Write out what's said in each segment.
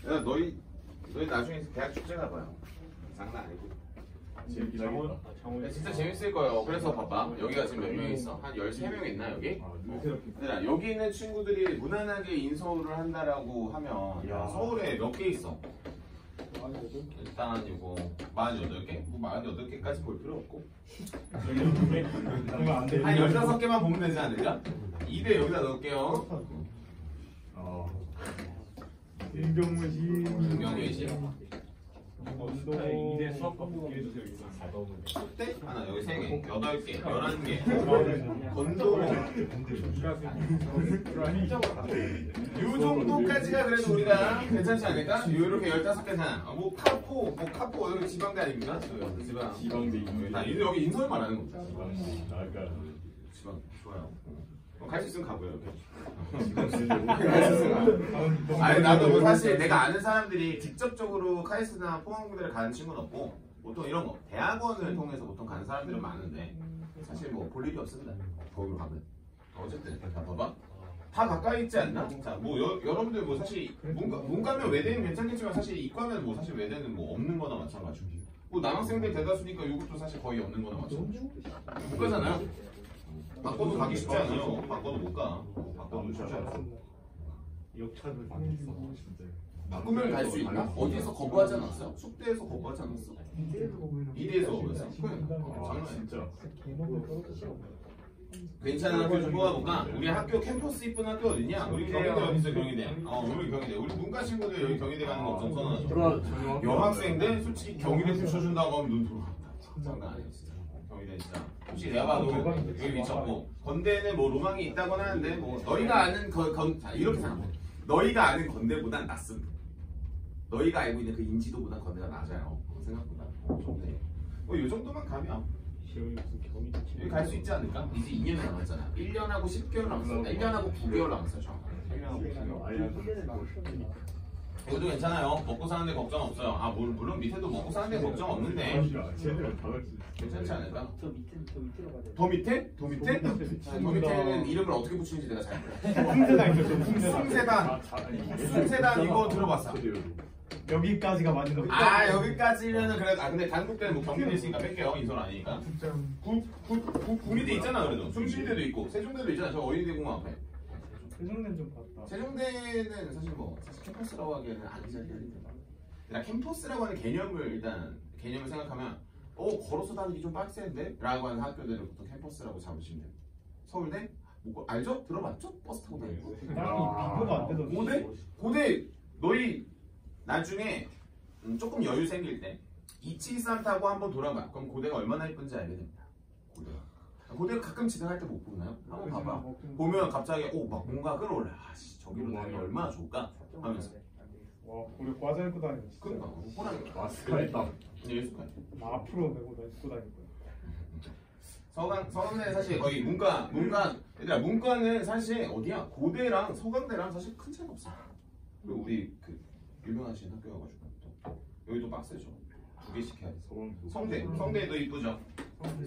야, 너희 나중에 대학 축제 가봐요. 장난 아니고. 진짜 재밌을 거예요. 그래서 봐봐. 여기가 지금 몇 명 있어? 한 13명 있나 여기? 여기 있는 친구들이 무난하게 인서울을 한다라고 하면 서울에 몇 개 있어? 일단 이거 48개? 뭐 48개까지 볼 필요 없고 한 15개만 보면 되지 않을까? 2대 여기다 넣을게요. 윤경외시 이대 수학 공부 해주세요. 숙대? 하나 여기 3개, 8개, 11개 건조 요 정도까지가 그래도 우리가 괜찮지 않을까? 요렇게 15개 산 뭐 카포 여기 지방대 아닙니까? 지방대 여기 인서울 말하는 겁니다. 지방 좋아요. 갈 수 있으면 가고요. 아니 나도 뭐 사실 내가 아는 사람들이 직접적으로 카이스트나 포항공대를 가는 친구는 없고 보통 이런 거 대학원을 통해서 보통 가는 사람들은 많은데 사실 뭐 볼 일이 없습니다. 거기로 가면 어쨌든 다 봐봐 다 가까이 있지 않나? 자 뭐 여러분들 뭐 사실 문과면 외대는 괜찮겠지만 사실 이과면 뭐 사실 외대는 뭐 없는 거나 마찬가지고 뭐 남학생들 대다수니까 이것도 사실 거의 없는 거나 마찬가지고 못 가잖아요. 바꿔도 가기 쉽지 않아요. 바꿔도 못 가. 바꿔도 쉽지 않아. 역차를 당했어 진짜. 바꾸면 갈 수 있나? 어디에서 거부하지 않았어요? 숙대에서 거부하지 않았어? 이대에서 거부했어? 장난 진짜. 괜찮은 학교 좀 뽑아볼까? 우리 학교 캠퍼스 이쁜 학교 어딨냐? 우리 경희대 어디 있어? 경희대. 우리 경희대. 우리 문과 친구들 여기 경희대 가는 거 엄청 선호하죠. 여학생들 솔직히 경희대 붙여준다고 하면 눈 돌아간다. 장난 아니야 진짜. 경희대 진짜. 솔직히 내가 봐도 여기 미쳤고 건대는 뭐 로망이 있다고는 하는데 뭐 너희가 아는 자 이렇게 생각해. 너희가 아는 건대보단 낫습니다. 너희가 알고 있는 그 인지도보단 건대가 낮아요. 생각보다. 좋네. 이 정도만 가면 여기 갈 수 있지 않을까? 이제 2년 남았잖아. 1년하고 10개월 남았어. 1년하고 9개월 남았어. 정확하게. 1년하고 9개월. 이것도 괜찮아요. 먹고 사는데 걱정 없어요. 물론 밑에도 먹고 사는데 걱정 없는데 괜찮지 않을까? 더 밑에? 더 밑에는 이름을 어떻게 붙이는지 내가 잘 몰라. 숭세단 이거 들어봤어. 여기까지가 맞는 거. 여기까지면은 그래. 근데 단국대는 뭐 경기도 있으니까 뺄게요. 인설 아니니까. 군의대 있잖아. 그래도 숭실대도 있고 세종대도 있잖아. 저 어린이대공원 앞에. 세종대는 좀 봤다. 세종대는 사실 캠퍼스라고 하기에는 아기자기한데 그러니까 캠퍼스라고 하는 개념을 생각하면 걸어서 다니기 좀 빡센데? 라고 하는 학교들은 보통 캠퍼스라고 잡으시면 돼요. 서울대? 뭐 알죠? 들어봤죠? 버스 타고 다니고 비교가 안 되던데. 고대 너희 나중에 조금 여유 생길 때 273 타고 한번 돌아봐. 그럼 고대가 얼마나 예쁜지 알게 됩니다. 고대가 가끔 지나갈 때 못 보나요? 한번 봐봐. 보면 갑자기 막 뭔가 끌어올래. 저기로 다니면 얼마나 좋을까? 하면서. 와, 우리 과자 입고 다니는 진짜. 그러니까 호랑이. 마스크 있다. 예술까지. 앞으로 메고 입고 다닐 거야. 서강대는 사실 거의 얘들아 문과는 사실 어디야? 고대랑 서강대랑 사실 큰 차이가 없어. 그리고 우리 그 유명하신 학교여가지고 여기도 빡세죠. 2개씩 해야 돼. 성대도 이쁘죠.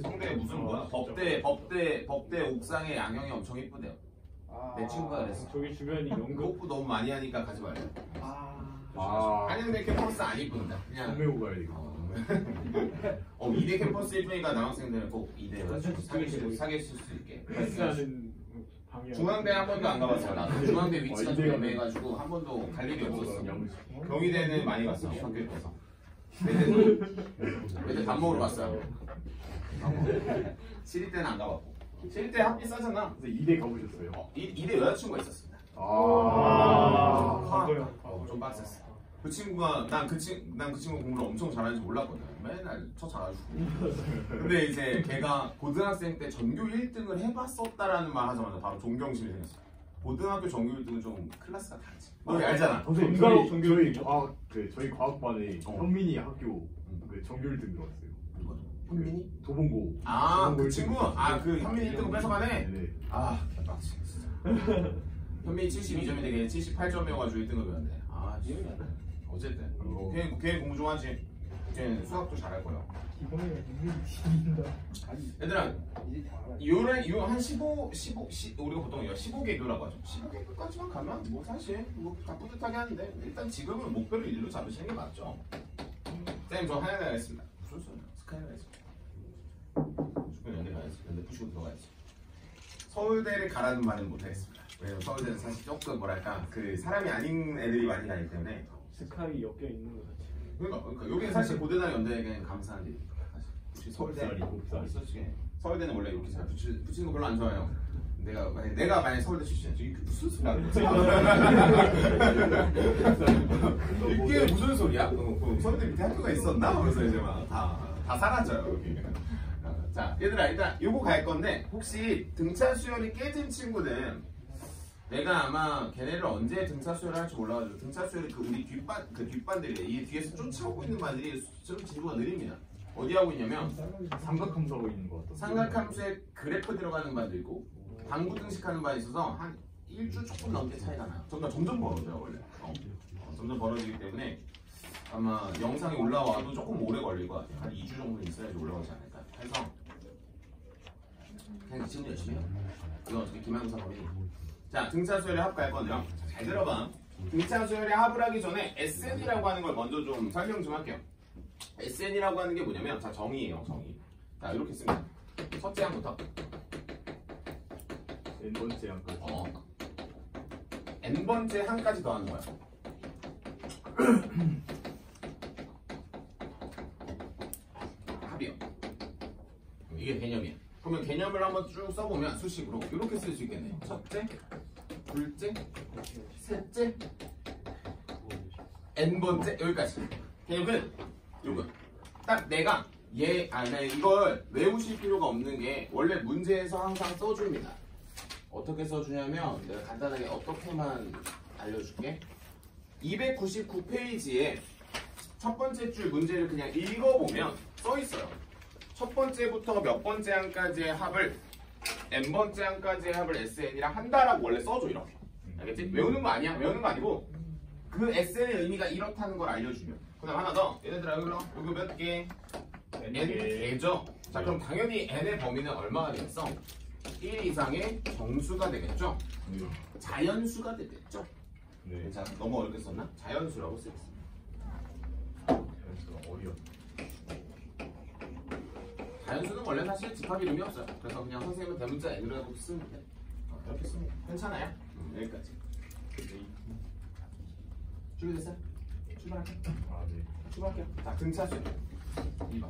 성대 무슨 거야? 법대 옥상에 양형이 엄청 이쁘대요. 내 친구가 그랬어. 저기 주변이 연극부 너무 많이 하니까 가지 말래. 한양대 캠퍼스 안 이쁜다. 그냥 매우 가야 돼. 이대 캠퍼스 이쁘니까 남학생들은 꼭 이대 사귈 수 있게. 중앙대 한 번도 안 가봤어. 나 중앙대 위치가 좀 애매해가지고 한 번도 갈 일이 없었어. 경희대는 많이 갔어. 학교 있어서. 외대 밥 먹으러 갔어요. 7위 때는 안 가봤고. 7위 때 학비 싸잖아. 그래서 2대 가보셨어요? 2대 여자친구가 있었습니다. 좀 빡셌어. 그 친구가 난 그 친구 공부를 엄청 잘하는지 몰랐거든. 맨날 쳐잘해주고. 근데 이제 걔가 고등학생 때 전교 1등을 해봤었다라는 말 하자마자 바로 존경심이 생겼어. 고등학교 전교 1등은 좀 클래스가 다르지. 너 알잖아. 선생님 저희 과학반에 현민이 학교 그 전교 1등 들어왔어요. 현민이? 도봉고. 그 친구? 그 현민이 1등 뺏어가네? 네. 개빡치 진짜. 현민이 72점인데 걔 78점이어가지고 1등을 배웠네. 어쨌든 걔 공부 좀 하지. 걔는 수학도 잘할 거예요. 기동이가 이미 지린다. 얘들아, 요한 15, 우리가 보통 15개교라고 하죠. 15개교까지만 가면 뭐 사실 뭐 다 뿌듯하게 하는데 일단 지금은 목표를 일로 잡으시는 게 맞죠. 쌤, 저 하나 가겠습니다. 무슨 소리야? 스카이 가야지. 무조건 연대 가야지. 연대 푸시고 들어가야지. 서울대를 가라는 말은 못하겠습니다. 왜냐면 서울대는 사실 조금 뭐랄까 그 사람이 아닌 애들이 많이 가기 때문에. 스카이 엮여 있는 거 같지. 그러니까 여기 사실 고대나 연대에게는 감사한 일이에요. 사실 서울대 서울대는 원래 이렇게 잘 붙이는 거 별로 안 좋아해요. 내가 만약 서울대 출신이야, 이게 무슨 소리야? 이게 무슨 소리야? 서울대 밑에 학교가 있었나? 그래서 이제 막 다 사라져요 여기. 자, 얘들아 일단 요거 갈 건데 혹시 등차 수열이 깨진 친구는 내가 아마 걔네를 언제 등차 수열을 할지 몰라가지고 등차 수열이 그 우리 뒷반들이 이 뒤에서 쫓아오고 있는 반들이 좀 진도가 느립니다. 어디 하고 있냐면 삼각함수 하고 있는 것 같아. 삼각함수에 그래프 들어가는 반도 있고 방구 등식하는 반이 있어서 한 1주 조금 넘게 차이가 나요. 점점 벌어져요 원래. 점점 벌어지기 때문에 아마 영상이 올라와도 조금 오래 걸릴 것 같아요. 한 2주 정도 있어야지 올라오지 않을까 해서 그냥 지금 열심히 해요. 이건 어떻게 김한구사 범위. 자, 등차 수열의 합 갈 건데요. 잘 들어봐. 등차 수열의 합을 하기 전에 SN이라고 하는 걸 먼저 좀 설명 좀 할게요. SN이라고 하는 게 뭐냐면, 자, 정의예요, 정의. 자, 이렇게 씁니다. 첫째 항부터 n번째 항까지. n번째 항까지 더하는 거야. 합이요. 이게 개념이야. 그러면 개념을 한번 쭉 써보면 수식으로 이렇게 쓸 수 있겠네요. 첫째, 둘째, 셋째, n번째 여기까지. 개념은 요거. 딱 내가 이걸 외우실 필요가 없는 게 원래 문제에서 항상 써줍니다. 어떻게 써주냐면 내가 간단하게 어떻게만 알려줄게. 299페이지에 첫 번째 줄 문제를 그냥 읽어보면 써있어요. 첫 번째부터 몇 번째 항까지의 합을 n번째 항까지의 합을 SN이랑 한다라고 원래 써줘 이렇게. 알겠지? 외우는 거 아니야. 외우는 거 아니고 그 SN의 의미가 이렇다는 걸 알려주면. 그 다음 하나 더. 얘네들아 여기 몇 개? n개죠. 자 그럼 당연히 n의 범위는 얼마가 되겠어? 1 이상의 정수가 되겠죠? 자연수가 되겠죠? 네. 자 너무 어렵게 썼나? 자연수라고 쓰겠습니다. 어려. 자연수는 원래 사실 집합 이름이 없어요. 그래서 그냥 선생님은 대문자 n이라고 쓰면 돼. 이렇게 쓰면 괜찮아요? 여기까지. 준비됐어요? 출발할게요. 네. 출발할게요. 자 등차수 2번.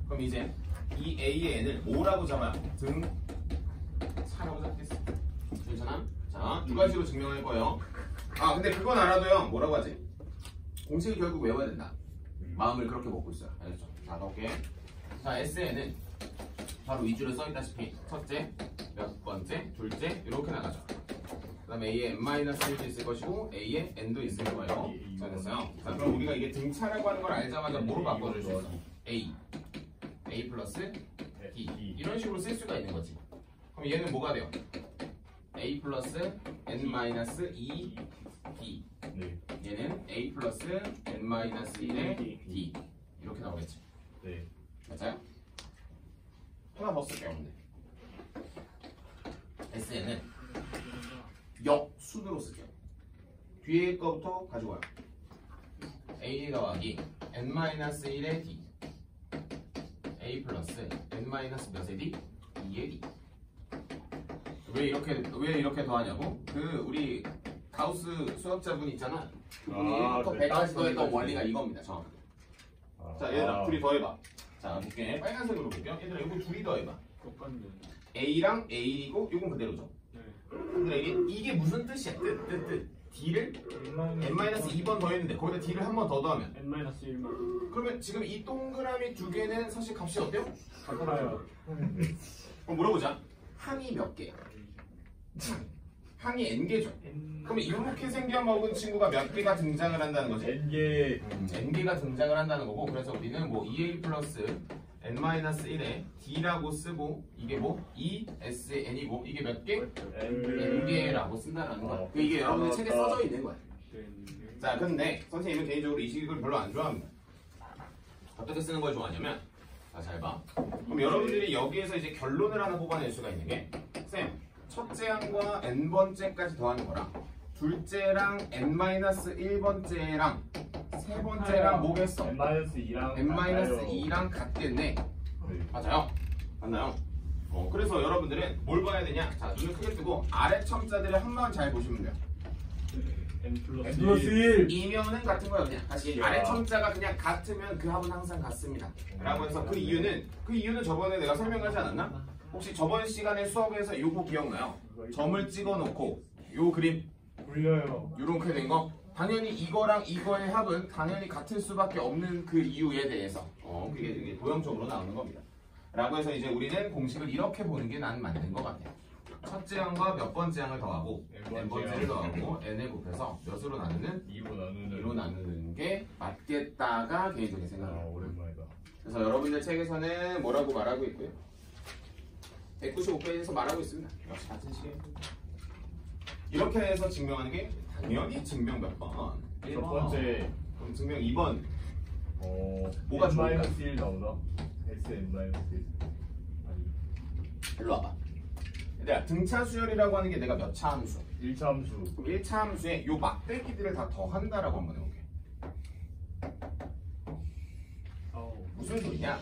그럼 이제 이 A의 n을 뭐라고 잡아요? 등차라고 잡겠어. 괜찮아? 자, 두 가지로 증명할 거예요. 아, 근데 그건 알아도요. 뭐라고 하지? 공식을 결국 외워야 된다. 마음을 그렇게 먹고 있어요. 알겠죠? 자, 가볼게. 자, SN은 바로 위줄에 써있다시피 첫째, 몇 번째, 둘째 이렇게 나가죠. 그 다음에 A에 n-1도 있을 것이고 A에 n도 있을 거예요. 자, 됐어요. 자, 그럼 우리가 이게 등차라고 하는 걸 알자마자 뭐로 바꿔줄 수 있어? A 플러스 D 이런 식으로 쓸 수가 있는 거지. 그럼 얘는 뭐가 돼요? A 플러스 n-2 D. 네. 얘는 A 플러스 n-1의 D. 이렇게 나오겠지. 네. 맞아요? 하나 더 쓸게요, 근데. SN은 역순으로 쓸게요. 뒤에 거부터 가지고 와요. A 더하기 n-1의 D. A 플러스 n-몇의 D? 2의 D. 왜 이렇게 더하냐고? 우리 가우스 수학자분 있잖아. 그분이 더 100까지 더했던 원리가 이겁니다. 정확하게. 자, 얘들아 둘이 더해봐. 자, 볼게. 빨간색으로 볼게요. 얘들아 이거 둘이 더해봐. 똑같네. A랑 A이고 이건 그대로죠. 얘들아 이게 무슨 뜻이야? 뜻. D를 n-2번 더했는데 거기다 D를 한 번 더 더하면 n-1만. 그러면 지금 이 동그라미 두 개는 사실 값이 어때요? 같아요. 그럼 물어보자. 항이 몇 개야? 항이 n개죠. 그러면 이렇게 생겨먹은 친구가 몇 개가 등장을 한다는 거지? n개. n개가 등장을 한다는 거고, 그래서 우리는 뭐 2a 플러스 n-1에 d라고 쓰고 이게 뭐 2sn이고 이게 몇 개? n개라고 쓴다는 거야. 이게 여러분들 책에 써져 있는 거야. 자, 근데 선생님은 개인적으로 이 식을 별로 안 좋아합니다. 어떻게 쓰는 걸 좋아하냐면 잘 봐. 그럼 여러분들이 여기에서 이제 결론을 하나 뽑아낼 수가 있는 게 쌤, 첫째 항과 n번째까지 더하는 거랑 둘째랑 n-1번째랑 세 번째랑 뭐겠어? n-2랑 n-2랑 같겠네. 네. 맞아요? 맞나요? 그래서 여러분들은 뭘 봐야 되냐? 자, 눈을 크게 뜨고 아래 첨자들을 한번 잘 보시면 돼요. n+1 이면은 같은 거예요. 그냥 다시 아래 첨자가 그냥 같으면 그 합은 항상 같습니다. 라고 해서 그 이유는 저번에 내가 설명하지 않았나? 혹시 저번 시간에 수업에서 요거 기억나요? 점을 찍어 놓고 요 그림 돌려요. 요렇게 된 거 당연히 이거랑 이거의 합은 당연히 같을 수밖에 없는 그 이유에 대해서 그게 도형적으로 나오는 겁니다. 라고 해서 이제 우리는 공식을 이렇게 보는 게 난 맞는 것 같아요. 첫째 항과 몇 번째 항을 더하고 n번째를 더하고 n을 곱해서 몇으로 나누는? 2로 나누는 게 맞겠다가 개인적인 생각입니다. 오랜만이다. 그래서 여러분들 책에서는 뭐라고 말하고 있고요. 195페이지에서 말하고 있습니다. 역시 같은 시계. 이렇게 해서 증명하는 게 당연히 증명 몇 번? 첫 번째 그럼 증명 2번. 뭐가 좋을까? n-1 나오나? sn-1 아니 일로 와봐. 얘들아, 등차 수열이라고 하는 게 내가 몇 차 함수? 1차 함수. 그럼 1차 함수에 요 막대기들을 다 더한다라고 한번 해볼게. 무슨 소리냐?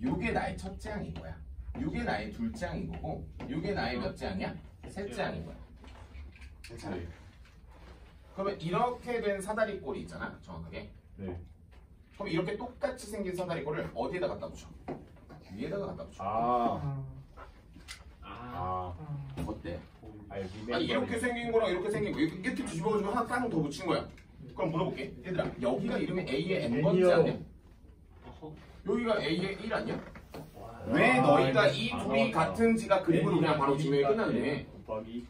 요게 나의 첫째 항인 거야. 요게 나의 둘째 항인 거고 요게 나의 몇째 항이야? 셋째 항인 거야. 괜찮아? 그러면 이렇게 된 사다리꼴이 있잖아, 정확하게. 네. 그럼 이렇게 똑같이 생긴 사다리꼴을 어디에다 갖다 붙여? 위에다가 갖다 붙여. 어때? 아니 이렇게 생긴 거랑 이렇게 생긴 거 이렇게 뒤집어가지고 하나 딱 더 붙인 거야. 그럼 물어볼게. 얘들아, 여기가 이름이 A의 n번째 아니야? 여기가 A의 1 아니야? 왜 너희가 이 둘이 같은지가 그림으로 그냥 바로 증명이 끝났네.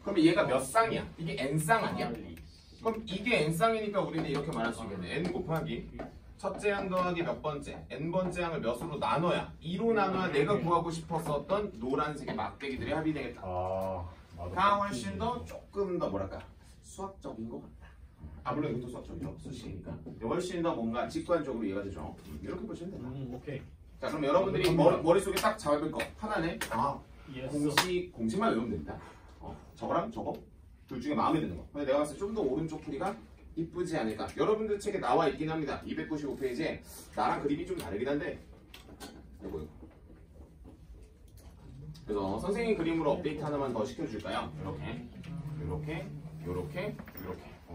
그럼 얘가 몇 쌍이야? 이게 n쌍 아니야? 그럼 이게 n쌍이니까 우리는 이렇게 말할 수 있겠네. n 곱하기 첫째 항 더하기 몇 번째 n번째 항을 몇으로 나눠야 2로 나눠야 내가 구하고 싶었었던 노란색의 막대기들의 합이 되겠다. 가 훨씬 더 조금 더 뭐랄까 수학적인 것 같다. 물론 이것도 수학적이죠. 수식이니까 훨씬 더 뭔가 직관적으로 이해가 되죠. 이렇게 보시면 된다. 오케이. 자, 그럼 여러분들이 머릿속에 딱 잡을 거 하나네. 공식만 외우면 됩니다. 저거랑 저거 둘 중에 마음에 드는 거. 근데 내가 봤을 때 좀 더 오른쪽 풀이가 이쁘지 않을까. 여러분들 책에 나와 있긴 합니다. 295페이지에 나랑 그림이 좀 다르긴 한데 요거. 그래서 선생님 그림으로 업데이트 하나만 더 시켜줄까요? 이렇게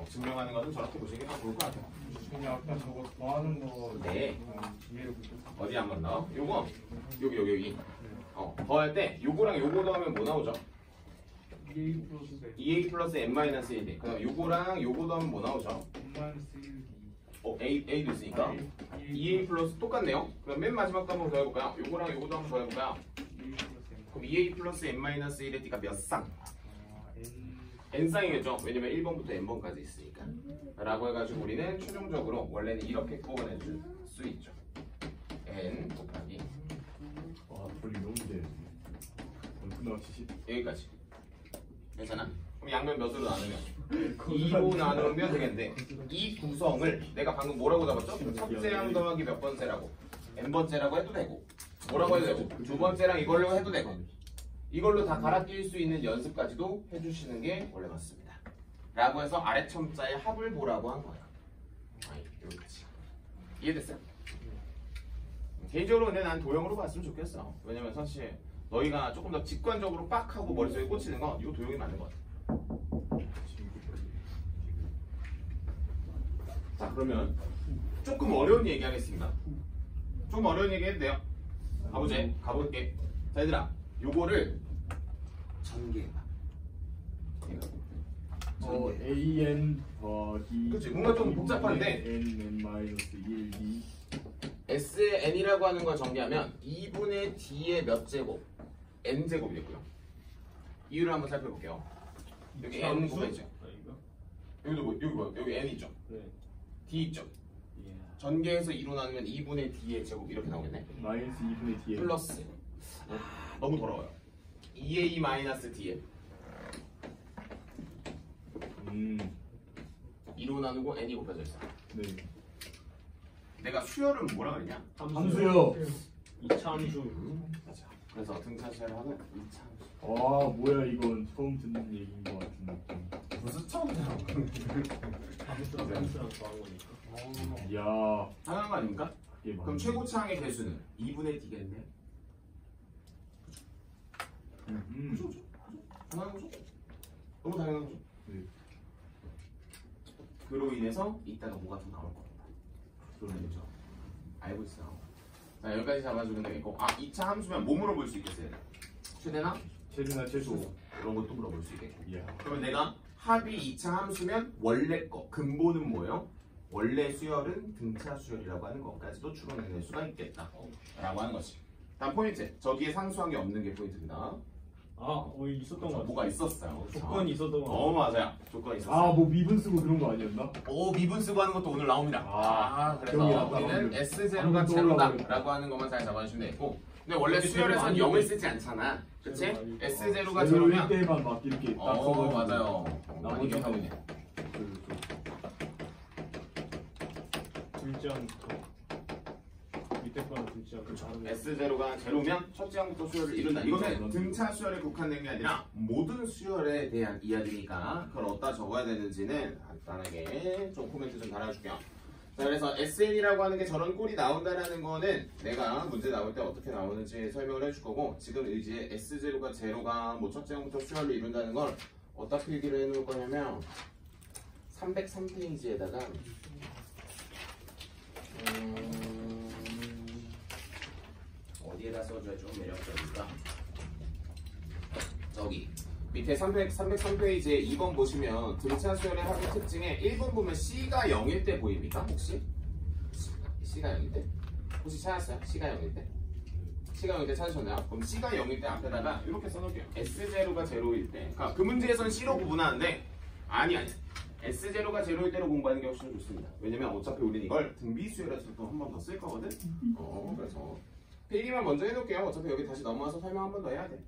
증명하는 것은 저렇게 보시는 게 더 좋을 것 같아요. 그냥 아까 저거 더하는 거. 네. 이해를 못했어. 어디 한번 더. 요거 여기. 더할 때 요거랑 요거 더하면 뭐 나오죠? 2a 플러스 n-1d. 그다음 요거랑 요거 더하면 뭐 나오죠? a도 있으니까 2a 플러스 똑같네요. 그럼 맨 마지막도 한번 더 해볼까요? 요거랑 요거도 한번 더 해볼까요? 그럼 2a 플러스 n-1의 d가 몇 쌍? n쌍이겠죠? 왜냐면 1번부터 n번까지 있으니까. 라고 해가지고 우리는 최종적으로 원래는 이렇게 뽑아내줄 수 있죠. n 곱하기 돌리 너무 돼. 끝나 70. 여기까지. 괜찮아? 그럼 양면 몇으로 나누면? 2로 나누면 되겠는데 이 구성을 내가 방금 뭐라고 잡았죠? 첫째 항 더하기 몇 번째라고 n번째라고 해도 되고 뭐라고 해도 되고 두 번째랑 이걸로 해도 되고 이걸로 다 갈아 낄 수 있는 연습까지도 해주시는 게 원래 맞습니다. 라고 해서 아래 첨자의 합을 보라고 한 거예요. 여기까지. 이해됐어요? 개인적으로 근데 난 도형으로 봤으면 좋겠어. 왜냐면 사실 너희가 조금 더 직관적으로 빡 하고 머릿속에 꽂히는 건 이거 도형이 맞는 것 같아. 자, 그러면 조금 어려운 얘기 하겠습니다. 좀 어려운 얘기 해도 돼요? 가볼게. 자, 얘들아, 요거를 전개해봐. an 더하기. 그치, 뭔가 좀 복잡한데 n-1d. S의 n이라고 하는 걸 전개하면 2분의 d의 몇 제곱? n 제곱이겠고요. 이유를 한번 살펴볼게요. 여기 n 곱해 있죠. 여기 n 있죠. d 있죠. 전개해서 2로 나누면 2분의 d의 제곱 이렇게 나오겠네. 마이너스 2분의 dn. 플러스 너무 더러워요. 2a 마이너스 dn 2로 나누고 n이 곱해져 있어. 네. 내가 수열은 뭐라 그랬냐? 함수요. 2차 함수. 맞아. 그래서 등차 수열을 하는 2차 함수. 아 뭐야 이건 처음 듣는 얘기인 것 같은 느낌. 무슨 처음 들어? 함수랑 함수랑 더한 거니까. 이야. 당연한 거 아닙니까? 이게 그럼 최고차항의 개수는 2분의 t겠네. 그죠? 당연한 거죠? 너무 당연한 거죠? 네. 그로 인해서 이따가 뭐가 더 나올 겁니다. 그러네요. 그렇죠? 알고 있어. 자 여기까지 잡아주면 되겠고, 아 2차 함수면 뭐 물어볼 수 있겠어요? 최대나? 최대나 최소. 이런 것도 물어볼 수 있겠고. 이야. 그러면 내가 합이 2차 함수면 원래 거 근본은 뭐예요? 원래 수열은 등차 수열이라고 하는 것까지도 추론해낼 수가 있겠다 라고 하는 것이. 다음 포인트, 저기에 상수한 게 없는 게 포인트입니다. 있었던 거 그렇죠? 같아. 뭐가 있었어요. 조건이 있었던 거 어 맞아요. 조건이 있었어요. 아뭐 미분 쓰고 그런 거 아니었나? 오 미분 쓰고 하는 것도 오늘 나옵니다. 기억이 그래서 났다, 우리는 방금. S0가 방금 제로다 떠올라버렸다. 라고 하는 것만 잘 잡아주시면 되고, 근데 원래 여기 수열에서는 제로 0을 아니고. 쓰지 않잖아. 그치? 제로 아니고. S0가 제로면 때만 막 이렇게 딱 써가지고. 맞아요. 많이 기억하고 있네. 둘째 항부터. 밑에 거는 둘째 항. 그렇죠. S0가 제로면 첫째 항부터 수열을 이룬다. 이거는 등차 수열에 국한된 게 아니라 모든 수열에 대한 이야기니까 그걸 어디다 적어야 되는지는 간단하게 좀 코멘트 좀 달아줄게요. 자, 그래서 SN이라고 하는 게 저런 꼴이 나온다라는 거는 내가 문제 나올 때 어떻게 나오는지 설명을 해줄 거고, 지금 이제 S0가 제로가 뭐 첫째 항부터 수열을 이룬다는 걸 어디다 필기를 해놓을 거냐면 303페이지에다가 어디에다 써줘야 좀 매력적일까? 저기 밑에 303페이지에 2번 보시면 등차 수열의 합의 특징에 1번 보면 C가 0일 때 보입니까? 혹시? C가 0일 때? 혹시 찾았어요? C가 0일 때? C가 0일 때 찾으셨나요? 그럼 C가 0일 때 앞에다가 이렇게 써놓을게요. S0가 제로일 때. 그러니까 그 문제에서는 C로 구분하는데 아니 S0가 제로일 때로 공부하는 게 훨씬 좋습니다. 왜냐면 어차피 우리는 이걸 등비수열에서 또 한 번 더 쓸 거거든? 그래서 필기만 먼저 해놓을게요. 어차피 여기 다시 넘어와서 설명 한 번 더 해야 돼.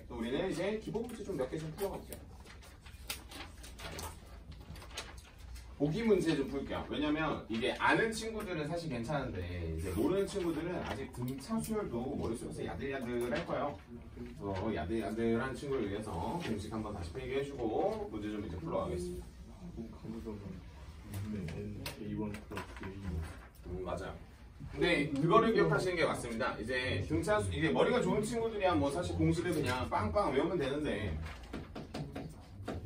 또 우리는 이제 기본 문제 좀 몇 개 좀 풀어갈게요. 보기 문제 좀 풀게요. 왜냐면 이게 아는 친구들은 사실 괜찮은데 이제 모르는 친구들은 아직 등차 수열도 머릿속에서 야들야들할 거예요. 그래서 야들야들한 친구를 위해서 공식 한번 다시 필기해주고 문제 좀 이제 풀어가겠습니다. 감성은 N A1 플러스 A2. 맞아요. 근데 그거를 기억하시는 게 맞습니다. 이제 등차 이게 머리가 좋은 친구들이야 뭐 사실 공식을 그냥 빵빵 외우면 되는데,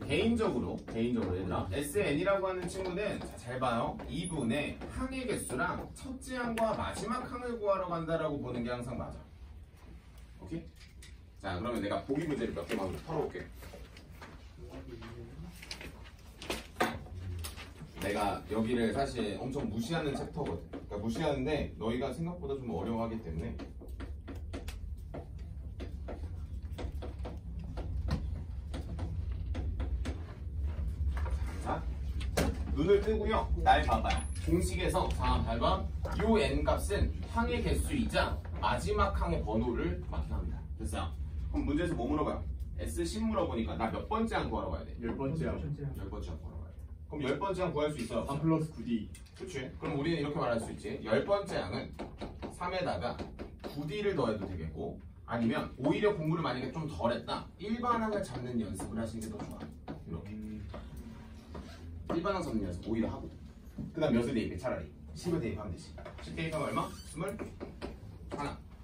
개인적으로 얘들아 SN이라고 하는 친구는 잘 봐요. 2분의 항의 개수랑 첫째 항과 마지막 항을 구하러 간다라고 보는 게 항상 맞아. 오케이? 자 그러면 내가 보기 문제를 몇 개만 풀어볼게. 내가 여기를 사실 엄청 무시하는 챕터거든. 그러니까 무시하는데 너희가 생각보다 좀 어려워하기 때문에 자, 눈을 뜨고요. 날 봐봐요. 공식에서 자, 봐봐. 요 n 값은 항의 개수이자 마지막 항의 번호를 맡겨합니다. 됐어요? 그럼 문제에서 뭐 물어봐요? S10 물어보니까 나 몇 번째 항 구하러 가야 돼? 10번째 항. 10번째 항 구하러 가야 돼. 그럼 10번째 항 구할 수 있어요? 3 플러스 9D. 그렇지. 그럼 우리는 이렇게 말할 수 있지. 10번째 항은 3에다가 9D를 더해도 되겠고, 아니면 오히려 공부를 만약에 좀 덜 했다. 일반항을 잡는 연습을 하시는 게 더 좋아. 이렇게. 일반항 잡는 연습 오히려 하고. 그 다음 몇을 대입해 차라리. 10을 대입하면 되지. 10 대입하면 얼마? 21.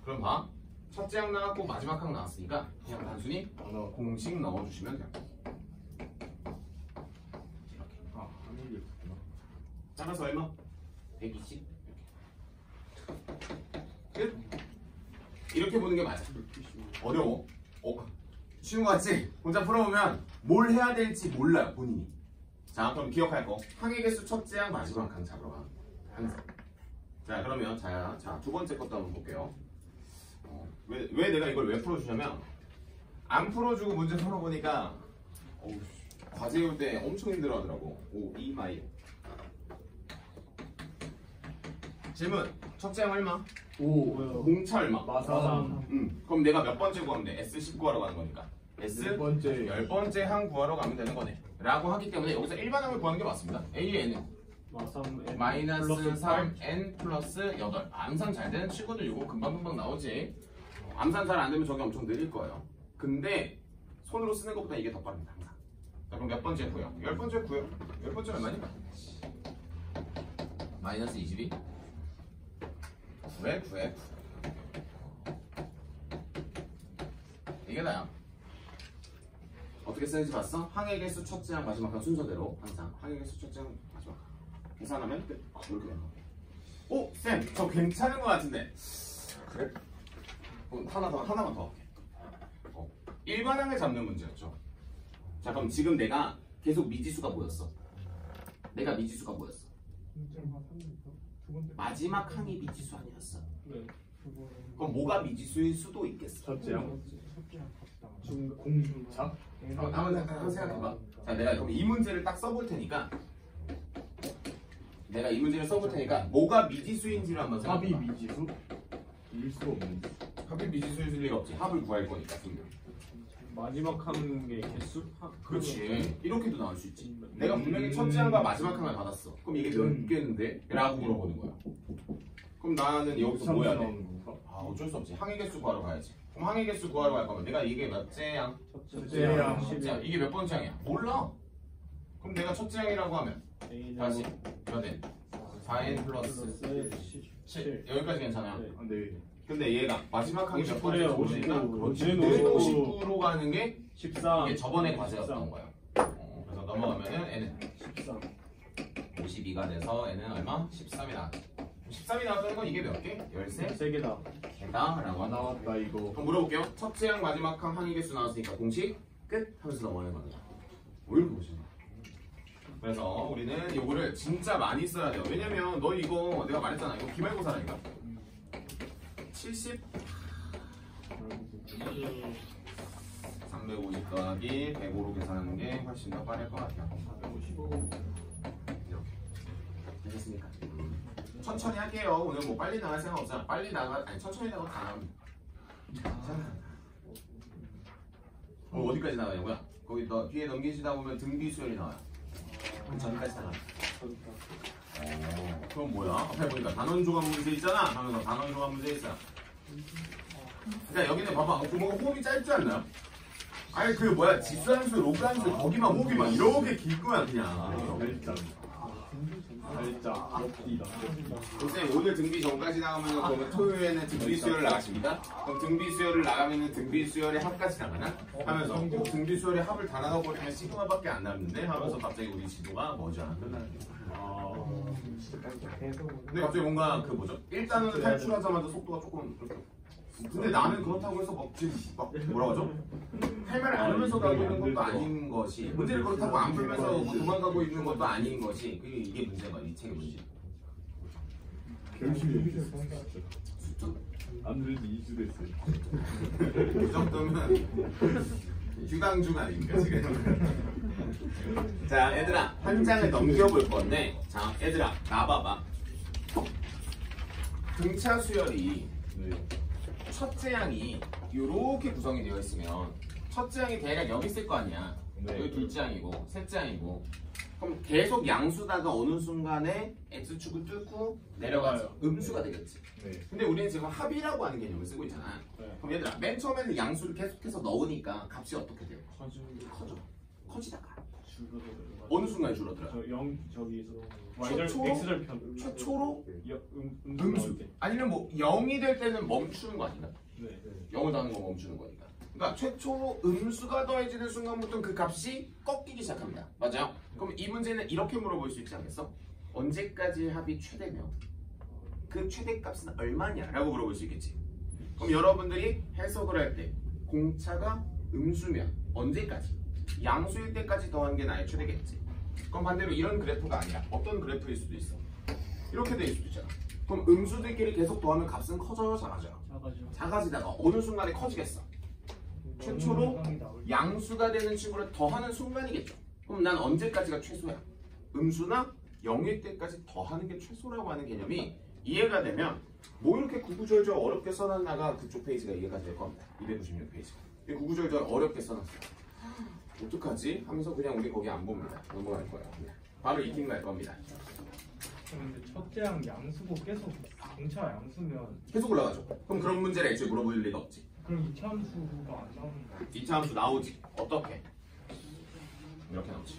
그럼 봐. 첫째 항 나왔고 마지막 항 나왔으니까 그냥 단순히 공식 넣어주시면 돼요. 아, 한일이 없구나. 따라서 얼마? 120. 끝. 이렇게 보는 게 맞아. 어려워. 쉬운 거 같지? 혼자 풀어보면 뭘 해야 될지 몰라요 본인이. 자 그럼 기억할 거. 항의 개수 첫째 항 마지막 항 잡으러 가. 항상. 자 그러면 자 두 번째 것도 한번 볼게요. 왜 내가 이걸 왜 풀어주냐면 안 풀어주고 문제 풀어보니까 과제 외울 때 엄청 힘들어하더라고. 이 마일. 질문. 첫째 항 얼마? 5. 공차 얼마? 마삼. 그럼 내가 몇 번째 구하면 돼? S10 구하러 가는 거니까. S 10번째. 10번째 항 구하러 가면 되는 거네. 라고 하기 때문에 여기서 일반항을 구하는 게 맞습니다. AN은 마이너스 -3n 플러스 8. 암산 잘 되는 친구들 이거 금방금방 나오지. 암산 잘 안 되면 저게 엄청 느릴 거예요. 근데 손으로 쓰는 것보다 이게 더 빠릅니다. 항상. 자, 그럼 몇 번째 구요? 10번째 구요. 10번째 얼마니? 마이너스 22. 왜 9에 9? 이게 나야. 어떻게 쓰는지 봤어? 항의 개수 첫째 항 마지막 항 순서대로 항상 항의 개수 첫째 항 마지막 항 계산하면 끝. 이렇게 되는 거. 오, 쌤, 저 괜찮은 거 같은데. 그래? 그럼 하나만 더 할게. 일반항을 잡는 문제였죠. 자, 그럼 지금 내가 계속 미지수가 뭐였어? 내가 미지수가 뭐였어? 마지막 항이 미지수 아니었어? 네. 그럼 뭐가 미지수일 수도 있겠어? 첫째 항 공차 한번 생각해봐. 자, 내가 그럼 이 문제를 딱 써볼 테니까 뭐가 미지수인지를 한번 생각해봐. 합이 미지수 일 수 없는 합이 미지수일 리가 없지. 합을 구할 거니까. 마지막 항의 개수? 그렇지. 이렇게도 나올 수 있지. 내가 분명히 첫째 항과 마지막 항을 받았어. 그럼 이게 몇 개인데? 라고 물어보는 거야. 그럼 나는 여기서 뭐 해야 돼? 아, 어쩔 수 없지. 항의 개수 구하러 가야지. 그럼 항의 개수 구하러 갈 거면 내가 이게 몇째 항? 첫째 항 자, 이게 몇 번째 항이야? 몰라. 그럼 내가 첫째 항이라고 하면 다시 몇 n? 4n 플러스 7. 여기까지 괜찮아요? 네. 근데 얘가 마지막 항이 몇 번째? 59. 59로 가는 게 13. 이게 저번에 과제였던 거예요. 그래서 넘어가면은 n은 13. 52가 돼서 n은 얼마? 13이 나왔죠. 13이 나왔다는 건 이게 몇 개? 13? 3개다. 개다라고 한다. 나왔다 이거. 그럼 물어볼게요. 첫째 항 마지막 항 항의 개수 나왔으니까 공식 끝 하면서 넘어가는 겁니다. 왜 이렇게 보시나? 그래서 우리는 요거를 진짜 많이 써야 돼요. 왜냐면 너 이거 내가 말했잖아. 이거 기말고사라니까. 70 350 더하기 105로 계산하는 게 훨씬 더 빠를 것 같아요. 455 이렇게 되셨습니까? 천천히 할게요. 오늘 뭐 빨리 나갈 생각 없잖아. 천천히 나가도 다 나옵니다. 어디까지 나가냐고요? 거기 너 뒤에 넘기시다 보면 등비 수열이 나와요. 전까지 나가요. 그럼 뭐야? 앞에 보니까 단원 조각 문제 있잖아. 하면서 단원 조각 문제 있어. 그러니까 여기는 봐봐. 뭐가 호흡이 짧지 않나요? 아니 그 뭐야 지수함수, 로그함수 거기만 호흡이 막 이렇게 길 거야 그냥. 살짝 옆뒤다. 선생님 오늘 등비 전까지 나가면 그러면 토요일에는 등비 수열을 나가십니다. 그럼 등비 수열을 나가면은 등비 수열의 합까지 나가나? 하면서 꼭 등비 수열의 합을 다 나가버리면 시그마밖에 안 남는데 하면서 갑자기 우리 지도가 머지않아 끝나는 거야. 근데 갑자기 뭔가 그 뭐죠? 1단원을 탈출하자마자 속도가 조금 근데 나는 그렇다고 해서 막 지금 막 뭐라 하죠? 할 말을 안 하면서 가고 있는 것도 아닌 것이 문제를 그렇다고 안 풀면서 도망가고 있는 것도 아닌 것이 이게 문제가 이 책의 문제. 열심히 안 들은 지 2주 됐어요. 그 정도면 휴강중 아닙니까 지금? 자 얘들아 한 장을 넘겨볼 건데 자 얘들아 나봐봐. 등차 수열이 첫째 항이 이렇게 구성이 되어 있으면 첫째 항이 대략 여기 있을 거 아니야. 여기 둘째 항이고 셋째 항이고 그럼 계속 양수다가 어느 순간에 x축을 뚫고 내려가서 음수가 되겠지. 근데 우리는 지금 합이라고 하는 개념을 쓰고 있잖아. 그럼 얘들아 맨 처음에는 양수를 계속해서 넣으니까 값이 어떻게 돼요? 커져. 커지다가 어느 순간에 줄어들어요? 최초로 음수 아니면 뭐 0이 될 때는 멈추는 거 아닌가? 0을 더하는 거 멈추는 거니까. 그러니까 최초로 음수가 더해지는 순간부터 그 값이 꺾이기 시작합니다. 맞아요? 그럼 이 문제는 이렇게 물어볼 수 있지 않겠어? 언제까지 합이 최대며 그 최대값은 얼마냐? 라고 물어볼 수 있겠지. 그럼 여러분들이 해석을 할 때 공차가 음수면 언제까지? 양수일 때까지 더한 게 나의 최대겠지. 그럼 반대로 이런 그래프가 아니라 어떤 그래프일 수도 있어. 이렇게 될 수도 있잖아. 그럼 음수들끼리 계속 더하면 값은 커져요? 작아져요? 작아지다가 어느 순간에 커지겠어. 최초로 양수가 되는 친구를 더하는 순간이겠죠. 그럼 난 언제까지가 최소야? 음수나 0일 때까지 더하는 게 최소라고 하는 개념이 이해가 되면 뭐 이렇게 구구절절 어렵게 써놨나가 그쪽 페이지가 이해가 될 겁니다. 296페이지. 구구절절 어렵게 써놨어요. 어떡하지? 하면서 그냥 우리 거기 안 봅니다. 넘어갈 거예요. 바로 이팅 갈 겁니다. 근데 첫째랑 양수고 계속 공차 양수면 계속 올라가죠. 그런 문제를 애초에 물어볼 리가 없지. 그럼 이차 함수가 안 나오는 거야? 2차 함수 나오지. 어떻게? 이렇게 나오지.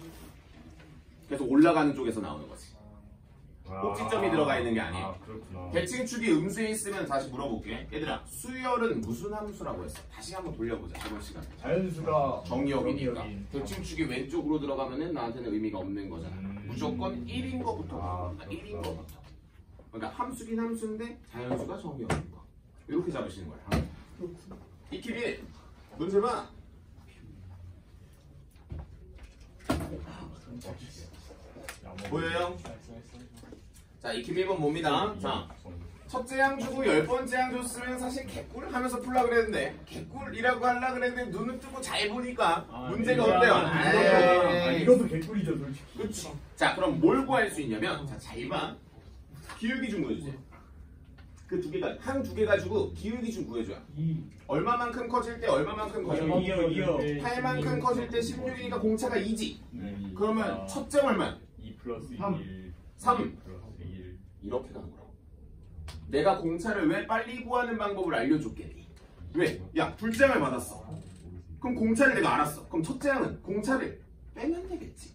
계속 올라가는 쪽에서 나오는 거지. 꼭지점이 들어가 있는 게 아니에요. 아, 그렇구나. 대칭축이 음수에 있으면 다시 물어볼게. 얘들아, 수열은 무슨 함수라고 했어? 다시 한번 돌려보자. 이번 시간에. 자연수가 정의역이니까. 정의역인. 대칭축이 왼쪽으로 들어가면은 나한테는 의미가 없는 거잖아. 무조건 1인 거부터. 아, 1인 그렇구나. 거부터. 그러니까 함수긴 함수인데 자연수가 정의역인 거. 이렇게 잡으시는 거야. 익히기 문제 봐. 보여요? 자, 익힘 1번 봅니다. 자, 첫째 항 주고 10번째 항 줬으면 사실 개꿀 하면서 풀라 그랬는데 개꿀이라고 하려 그랬는데 눈을 뜨고 잘 보니까 문제가 어때요? 에이. 이것도 개꿀이죠, 솔직히. 그렇지. 자, 그럼 뭘 구할 수 있냐면 자, 잘 봐. 기울기준 구해주세요. 그 두 개가 항 두 개 가지고 기울기준 구해줘요. 2 얼마만큼 커질 때 얼마만큼 커져? 2요 8만큼 커질 때 16이니까 공차가 2지. 그러면 첫째 얼마? 2 플러스 3. 1. 3. 플러스 1. 이렇게 가는 거라고. 내가 공차를 왜 빨리 구하는 방법을 알려줬겠니? 왜? 야, 둘째 항을 받았어. 그럼 공차를 내가 알았어. 그럼 첫째 항은 공차를 빼면 되겠지.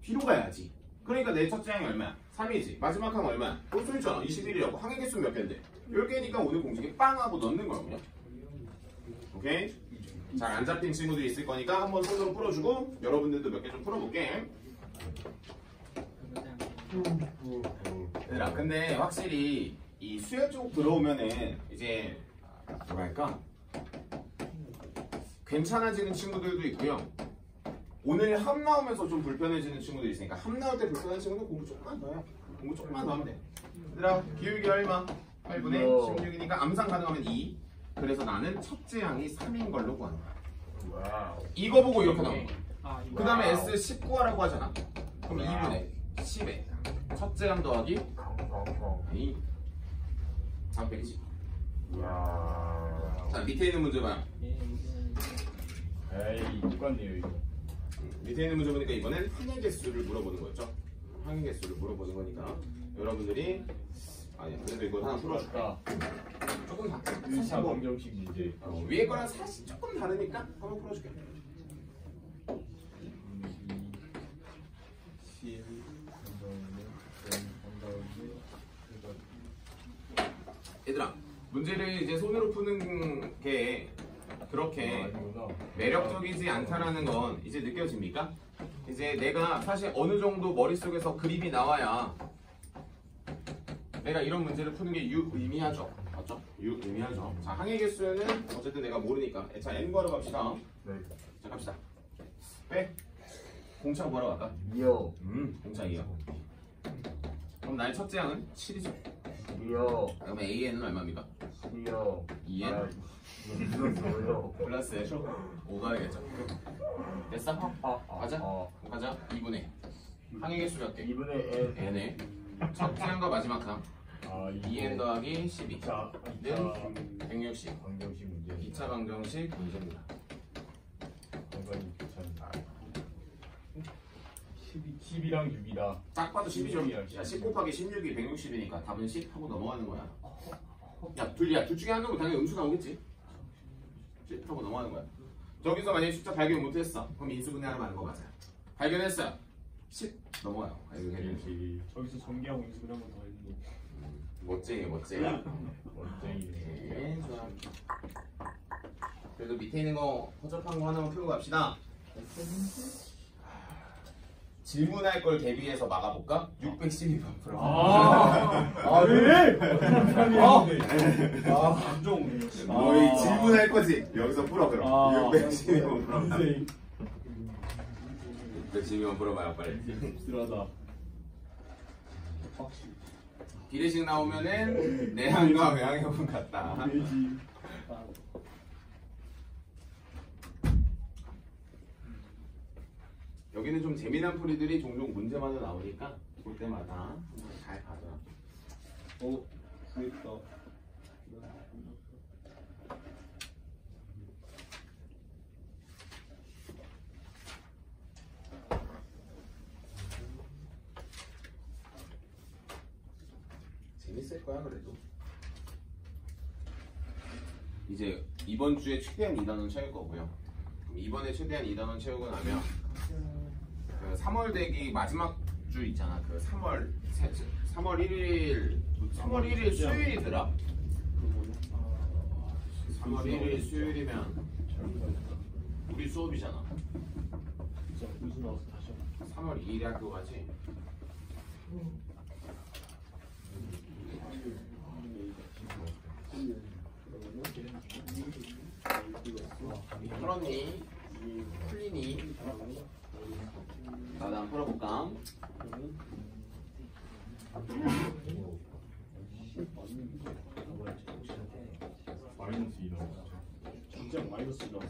뒤로 가야지. 그러니까 내 첫째 항이 얼마야? 3이지. 마지막 항 얼마야? 또 있잖아. 21이라고. 항의 개수는 몇 개인데? 10개니까 오늘 공식에 빵 하고 넣는 거야, 그냥. 오케이? 잘 안 잡힌 친구들이 있을 거니까 한번 손으로 풀어주고 여러분들도 몇 개 좀 풀어볼게. 얘들아, 근데 확실히 이 수열 쪽 들어오면은 이제 뭐랄까 괜찮아지는 친구들도 있고요. 오늘 함 나오면서 좀 불편해지는 친구들이 있으니까 함 나올 때 불편한 친구는 공부 조금만 더 해요. 공부 조금만 더 하면 돼. 얘들아, 기울기 얼마? 8분의 16이니까 암산 가능하면 2. 그래서 나는 첫째 항이 3인 걸로 구하는 거야. 와우. 이거 보고 이렇게 나오는 거야. 아 이거 그 다음에 S 19하라고 하잖아. 그럼 2분의 10에 첫째 항 더하기 펑펑펑. 2 310. 이야. 자, 밑에 있는 문제 봐요. 에이, 똑같네요, 이거. 밑에 있는 문제 보니까 이번엔 항의 개수를 물어보는 거였죠. 항의 개수를 물어보는 거니까 여러분들이 아니야, 그래도 이거 하나 풀어줄까? 조금 다 사실 1차 뭐 방정식 문제. 위에 거랑 사실 조금 다르니까 한번 풀어줄게. 얘들아, 문제를 이제 손으로 푸는 게 그렇게 아니구나. 매력적이지 않다라는 건 이제 느껴집니까? 이제 내가 사실 어느 정도 머릿속에서 그림이 나와야 내가 이런 문제를 푸는 게 유의미하죠. 맞죠? 유의미하죠. 자, 항의 개수는 어쨌든 내가 모르니까. 자, n 구하러 갑시다. 네. 자, 갑시다. 빼. 공차 구하러 갈까? 2요. 공차 2요. 그럼 나의 첫째 항은 7이죠. 2요. 그러면 AN은 얼마입니까? 2요. 2N 이거 플러스 5가 되겠죠. 됐어? 가자. 가자. 2분의 항의 개수 몇 개? 2분의 n. n에 첫째 항과 마지막 항 아, 2n 더하기 12 2차 는 160 방정식 문제. 2차 방정식 문제입니다. 방정식 귀찮다. 10이랑 6이다. 딱 봐도 10이죠. 야, 10 곱하기 16이 160이니까 답은 10 하고 넘어가는 거야. 야, 둘 중에 한 놈은 당연히 음수 나오겠지. 10 하고 넘어가는 거야. 저기서 만약에 숫자 발견 못했어. 그럼 인수분해하면 하는 거 맞아. 발견했어. 10 넘어가요. 방정식. 저기서 전개하고 인수를 한 번 더 했는데 멋쟁이 멋쟁이. 원쟁이네. 네, 좋아. 그래도 밑에 있는 거 허접한 거 하나만 풀고 갑시다. 질문할 걸 대비해서 막아볼까? 612번 풀어. 네? 감정 너희 질문할 거지? 여기서 풀어 그럼. 612번 풀어. 612번 풀어봐요 빨리. 씁쓸하다. 비례식 나오면은 내항과 외항협은 같다. 여기는 좀 재미난 풀이들이 종종 문제마다 나오니까 볼 때마다 한번 잘 봐줘. 오 그랬다 있을 거야 그래도. 이제 이번 주에 최대한 2단원 채울 거고요. 그럼 이번에 최대한 2단원 채우고 나면 그 3월 대기 마지막 주 있잖아. 그 3월 1일 수요일이더라. 3월 1일 수요일이면 우리 수업이잖아. 진짜 무슨 나와서 다시 3월 2일에 학교 가지. 풀었니? 풀리니? 나도 한번 풀어볼까? 마이너스 2 나왔어. 진짜 마이너스 나왔어.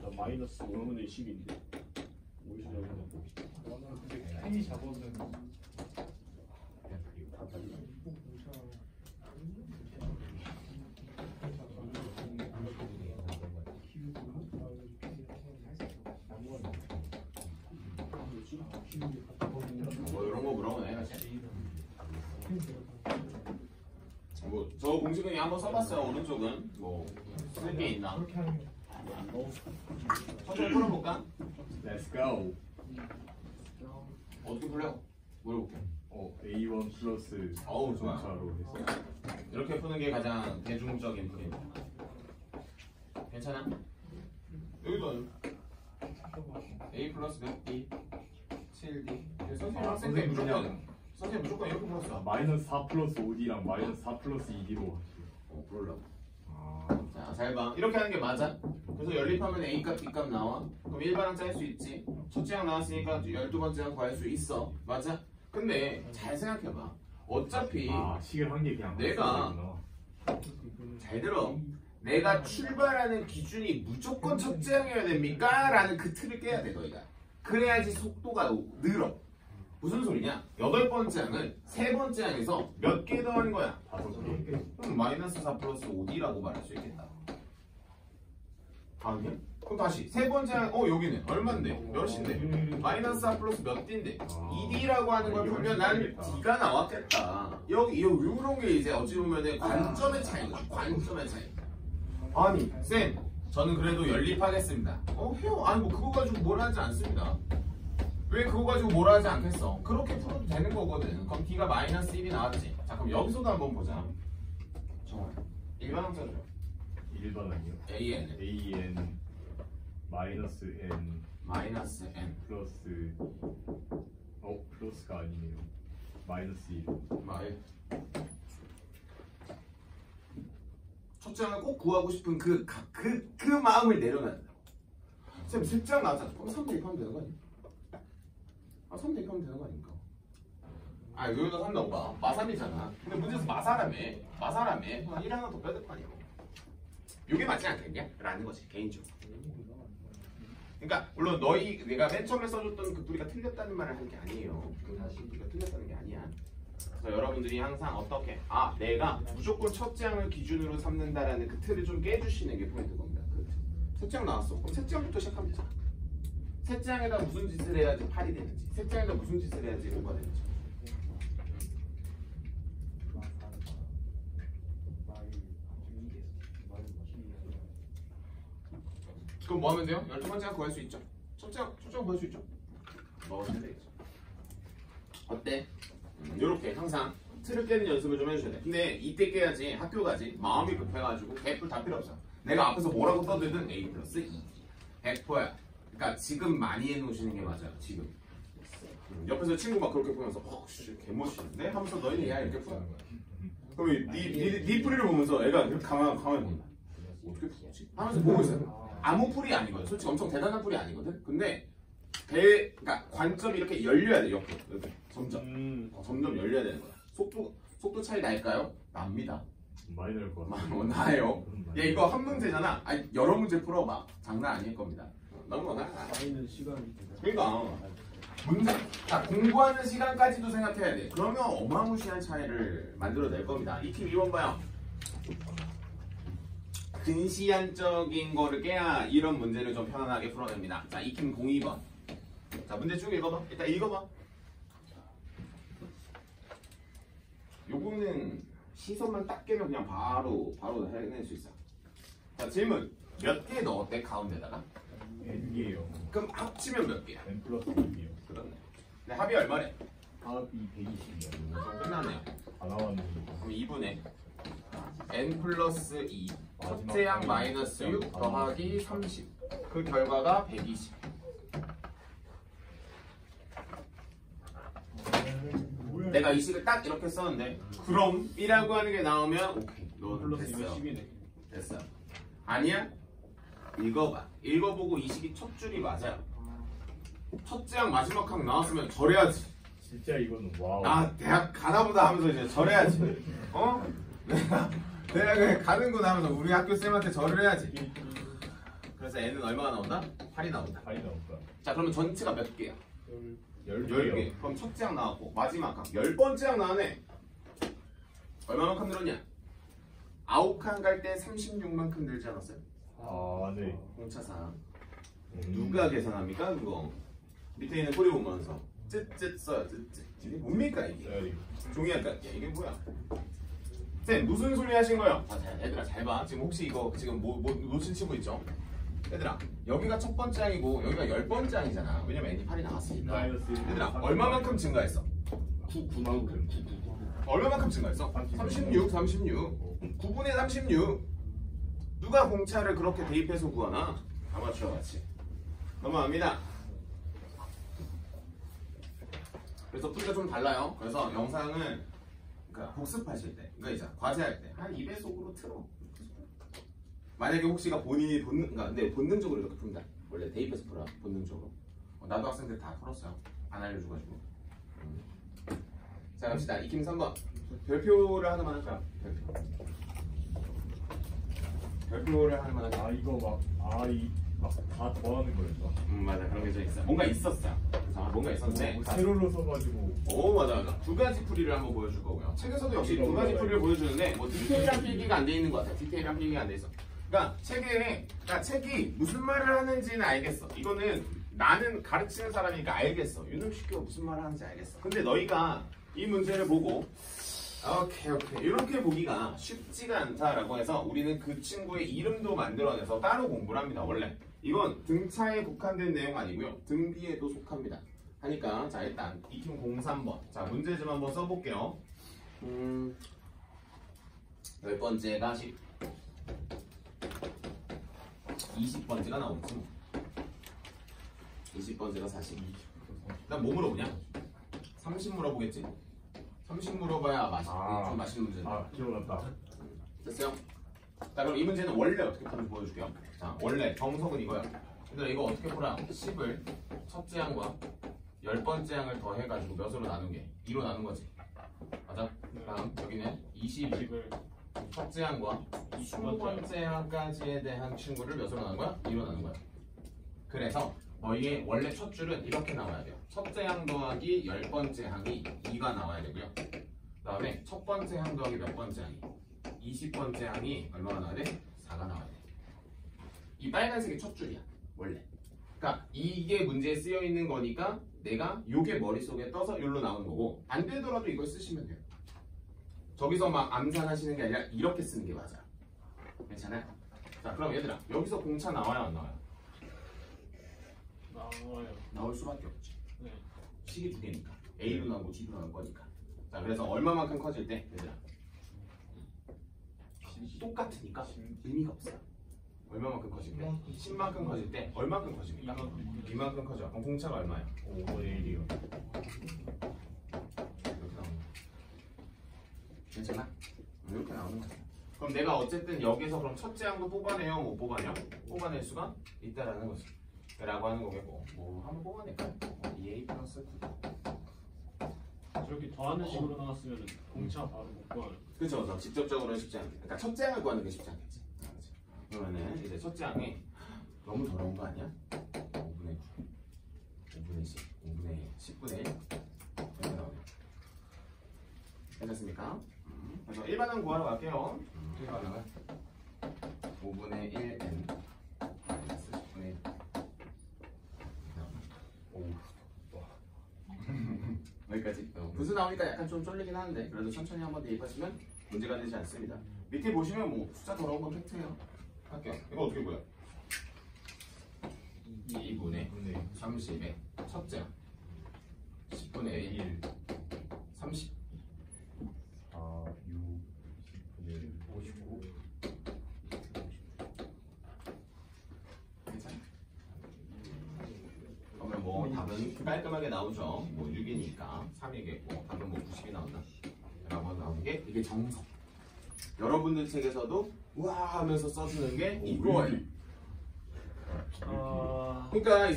나 마이너스 5분의 10인데. 근데 팬이 잡으면 뭐 이런 거 물어보네. 뭐 저 공식은 한번 써봤어요. 오른쪽은 뭐 쓸 게 있나? 그렇게 하는 게 천천히 풀어볼까? Let's go. 어떻게 풀려? 물어볼게. A1 플러스 어우, 좋아. 전차로 했어. 이렇게 푸는 게 가장 대중적인 풀입니다. 괜찮아? 여기도 A 플러스 몇 D? 7D. 선생님 학생 때 무조건 이렇게 풀었어. 마이너스 4 플러스 5D랑 마이너스 4 플러스 2D로 풀으려고. 아, 자, 잘 봐. 이렇게 하는 게 맞아. 그래서 연립하면 A값, B값 나와. 그럼 일반항 짤 수 있지. 첫째 항 나왔으니까 12번째 항 구할 수 있어. 맞아? 근데 잘 생각해봐. 어차피 식을 한 개 그냥 내가 썼구나. 잘 들어. 내가 출발하는 기준이 무조건 첫째 항이어야 됩니까? 라는 그 틀을 깨야 돼 너희가. 그래야지 속도가 늘어. 무슨 소리냐? 8번째 항은 3번째 항에서 몇 개 더하는 거야? 5개. 그럼 마이너스 4 플러스 5D라고 말할 수 있겠다. 다음이야? 그럼 다시 3번째 항, 여기는 얼만데? 몇인데? 마이너스 4 플러스 몇 D인데? 2D라고 하는 걸 풀면 난 D가 나왔겠다. 여기 이런 게 이제 어찌 보면은 관점의 차이거든. 관점의 차이. 아니 쌤 저는 그래도 연립하겠습니다. 해요. 아니 뭐 그거 가지고 뭘 하지 않습니다. 왜 그거 가지고 뭘 하지 않겠어? 그렇게 풀어도 되는 거거든. 그럼 D가 마이너스 1이 나왔지. 자 그럼 여기서도 한번 보자. 정말 일반항 써줘. 1번 아니요? AN AN 마이너스 N 마이너스 N 플러스 플러스가 아니네요. 마이너스 1. 첫째 항을 꼭 구하고 싶은 그 마음을 내려놔야 쌤 셋째 항 나왔잖아. 그럼 3 대입하면 되는 거 아니야? 3 대입하면 되는 거 아닙니까? 여기다 3 넣어봐. 마3이잖아. 근데 문제에서 마사라며. 1하나 더 빼야 될 거 아니야. 이게 맞지 않겠냐? 라는 거지 개인적으로. 그러니까 물론 내가 맨 처음에 써줬던 그 뿌리가 틀렸다는 말을 하는 게 아니에요. 그 뿌리가 틀렸다는 게 아니야. 그래서 여러분들이 항상 어떻게 내가 무조건 첫째 항을 기준으로 삼는다라는 그 틀을 좀 깨주시는 게 포인트 겁니다. 셋째 항 나왔어. 그럼 셋째 항부터 시작하면 되잖아. 셋째 항에다 무슨 짓을 해야지 8이 되는지, 셋째 항에다 무슨 짓을 해야지 5가 되는지. 그럼 뭐 하면 돼요? 12번째 항 구할 수 있죠? 첫째 항 구할 수 있죠? 넣으시면 되겠죠. 어때? 이렇게 항상 틀을 깨는 연습을 좀 해주셔야 돼. 근데 이때 깨야지 학교 가지 마음이 급해가지고 개뿔 다 필요 없어. 내가 앞에서 뭐라고 떠들든 A 플러스 2 100%야. 그러니까 지금 많이 해놓으시는 게 맞아요. 지금 옆에서 친구 막 그렇게 보면서 개멋있는데? 하면서 너희는 야 이렇게 풀어. 그럼 네 풀이를 보면서 애가 이렇게 가만히 본다. 어떻게 풀지? 하면서 보고 있어요. 아무 풀이 아니거든. 솔직히 엄청 대단한 풀이 아니거든. 근데 그러니까 관점이 이렇게 열려야 돼. 옆으로 이렇게 점점 열려야 되는 거야. 속도 차이 날까요? 납니다. 많이 날 것 같아. 나요. 야 이거 한 문제잖아. 여러 문제 풀어봐. 장난 아닐 겁니다. 너무 나. 많이는 시간이 그러니까 문제 공부하는 시간까지도 생각해야 돼. 그러면 어마무시한 차이를 만들어낼 겁니다. 이 팀 2번 봐요. 근시안적인 거를 깨야 이런 문제를 좀 편안하게 풀어냅니다. 자, 이 팀 02번. 자, 문제 쭉 읽어봐. 일단 읽어봐. 요거는 시선만 딱 깨면 그냥 바로 해낼 수 있어. 자, 질문. 몇 개 넣었대 가운데다가? n개요. 그럼 합치면 몇 개야? n 플러스 2개요. 그렇네. 근데 합이 얼마래? 합이 120이요. 좀 끝났네요. 다 나왔는데. 그럼 2분의 n 플러스 2 첫째 양 마이너스 6 더하기 30. 그 결과가 120. 내가 이 식을 딱 이렇게 썼는데 그럼 B라고 하는 게 나오면 오케이. 너 플러스 됐어요. 20이네. 됐어. 아니야? 읽어봐. 읽어보고 이 식이 첫 줄이 맞아요. 첫째 항 마지막 항 나왔으면 절해야지. 진짜 이거는 와우. 아 대학 가나보다 하면서 이제 절해야지. 어? 내가 대학에 가는구나 하면서 우리 학교 쌤한테 절을 해야지. 그래서 N은 얼마가 나온다? 8이 나온다. 발이 나올까? 자 그러면 전체가 몇 개야? 10개요. 10개. 그럼 첫째 항 나왔고 마지막 항 10번째 항 나왔네. 얼마만큼 늘었냐? 9칸 갈 때 36만큼 늘지 않았어요? 아, 네. 공차상. 누가 계산합니까 그거? 밑에 있는 소리 보면서 쯧쯧 써요. 쯧쯧. 이게 뭡니까 이게? 써야지. 종이 아까 이게 뭐야? 쌤 무슨 소리 하신 거예요? 얘들아 잘 봐. 지금 혹시 이거 지금 뭐 놓친 친구 있죠? 얘들아 여기가 첫 번째 항이고 여기가 10번째 항이잖아. 왜냐면 n이 8이 나왔으니까. 마이너스 얘들아 얼마만큼 증가했어? 9만큼. 얼마만큼 증가했어? 36. 9분의 36. 누가 공차를 그렇게 대입해서 구하나? 아마추어 같이. 넘어갑니다. 그래서 풀이가 좀 달라요. 그래서 영상을 그러니까 복습하실 때, 그러니까 이제 과제할 때 한 2배속으로 틀어. 만약에 혹시가 본인이 그러니까 네, 본능적으로 이렇게 푼다. 원래 대입해서 풀어. 본능적으로. 나도 학생들 다 풀었어요. 안 알려줘가지고. 자 갑시다. 익힘 3번. 별표를 하나만 할까요? 별표를 하나만 할까요? 아, 이거 다 더하는 거였어. 맞아. 그런 게 좀 있어. 뭔가 있었어요. 그래서 뭔가 있었는데 세로로 써가지고. 오 맞아. 두 가지 풀이를 한번 보여줄 거고요. 책에서도 역시 두 가지 풀이를 보여주는데 뭐 디테일한 필기가 안 돼 있는 것 같아요. 디테일한 필기가 안 돼 있어. 그러니까 책이 무슨 말을 하는지는 알겠어. 이거는 나는 가르치는 사람이니까 알겠어. 유능시키가 무슨 말을 하는지 알겠어. 근데 너희가 이 문제를 보고 오케이 이렇게 보기가 쉽지가 않다라고 해서 우리는 그 친구의 이름도 만들어내서 따로 공부를 합니다. 원래 이건 등차에 국한된 내용 아니고요. 등비에도 속합니다. 하니까 자 일단 익힘 03번 자 문제 좀 한번 써볼게요. 10번째가 10 20번째가 나오겠지 뭐. 20번째가 40 난 뭐 물어보냐? 30 물어보겠지? 30 물어봐야 좀 맛있는 문제인데. 아, 기억났다. 됐어요? 자 그럼 이 문제는 원래 어떻게 푸는지 보여줄게요. 자 원래 정석은 이거야. 얘들아 이거 어떻게 풀어? 10을 첫째 항과 10번째 항을 더해가지고 몇으로 나눈 게 2로 나눈 거지. 맞아? 다음 여기는 20을 첫째 항과 20번째 항까지에 대한 친구를 몇으로 나눈 거야? 2로 나눈 거야. 그래서 너희의 원래 첫 줄은 이렇게 나와야 돼요. 첫째 항 더하기 10번째 항이 2가 나와야 되고요. 그 다음에 첫 번째 항 더하기 몇 번째 항이 20번째 항이 얼마가 나와야 돼? 4가 나와야 돼. 이 빨간색이 첫 줄이야. 원래. 그러니까 이게 문제에 쓰여 있는 거니까 내가 요게 머릿속에 떠서 여기로 나오는 거고 안 되더라도 이걸 쓰시면 돼요. 저기서 막 암산하시는 게 아니라 이렇게 쓰는 게 맞아요. 괜찮아요? 자 그럼 얘들아 여기서 공차 나와요 안 나와요? 나와요. 나올 수밖에 없지. 네. 식이 두 개니까 A로 나오고 G로 나올 거니까. 자 그래서 얼마만큼 커질 때 얘들아 똑같으니까 의미가 없어요. 얼마만큼 커질 때? 10만큼 커질 때 얼마만큼 커집니까? 2만큼 커져. 그럼 공차가 얼마예요? 5분의 1이요. 이렇게 나오는 거. 괜찮아? 이렇게 나오는 거야. 그럼 내가 어쨌든 여기서 그럼 첫째 항도 뽑아내요? 못 뽑아내요? 뽑아낼 수가 있다라는 거지. 라고 하는 거겠고 뭐 한번 뽑아낼까요? 2A 플러스 9. 저렇게 더하는 식으로 나왔으면 공차 바로 못 구하는. 그쵸. 직접적으로는 쉽지 않겠다. 그러니까 첫째 항을 구하는 게 쉽지 않겠지. 그렇지. 그러면은 이제 첫째 항이 너무 더러운 거 아니야? 5분의 9 5분의 10 5분의 10분의 1 이렇게 나오네요. 괜찮습니까? 그래서 일반항 구하러 갈게요. 일반항은 5분의 1n 마이너스 10분의 1 오. 여기까지. 분수 나오니까 약간 좀 쫄리긴 하는데 그래도 천천히 한번 대입하시면 문제가 되지 않습니다. 밑에 보시면 뭐 숫자 더러운 건 팩트예요. 할게요. 이거 어떻게 보여? 2분의 30의 첫째 10분의 1 30 4, 6, 10분의 59. 괜찮아? 그러면 뭐 답은 깔끔하게 나오죠. 뭐 6이니까 3이겠고 답은 뭐 90이 나온다 라고 나오는 게 이게 정석. 여러분들 책에서도 우와 하면서 써주는 게 이거예요. 그러니까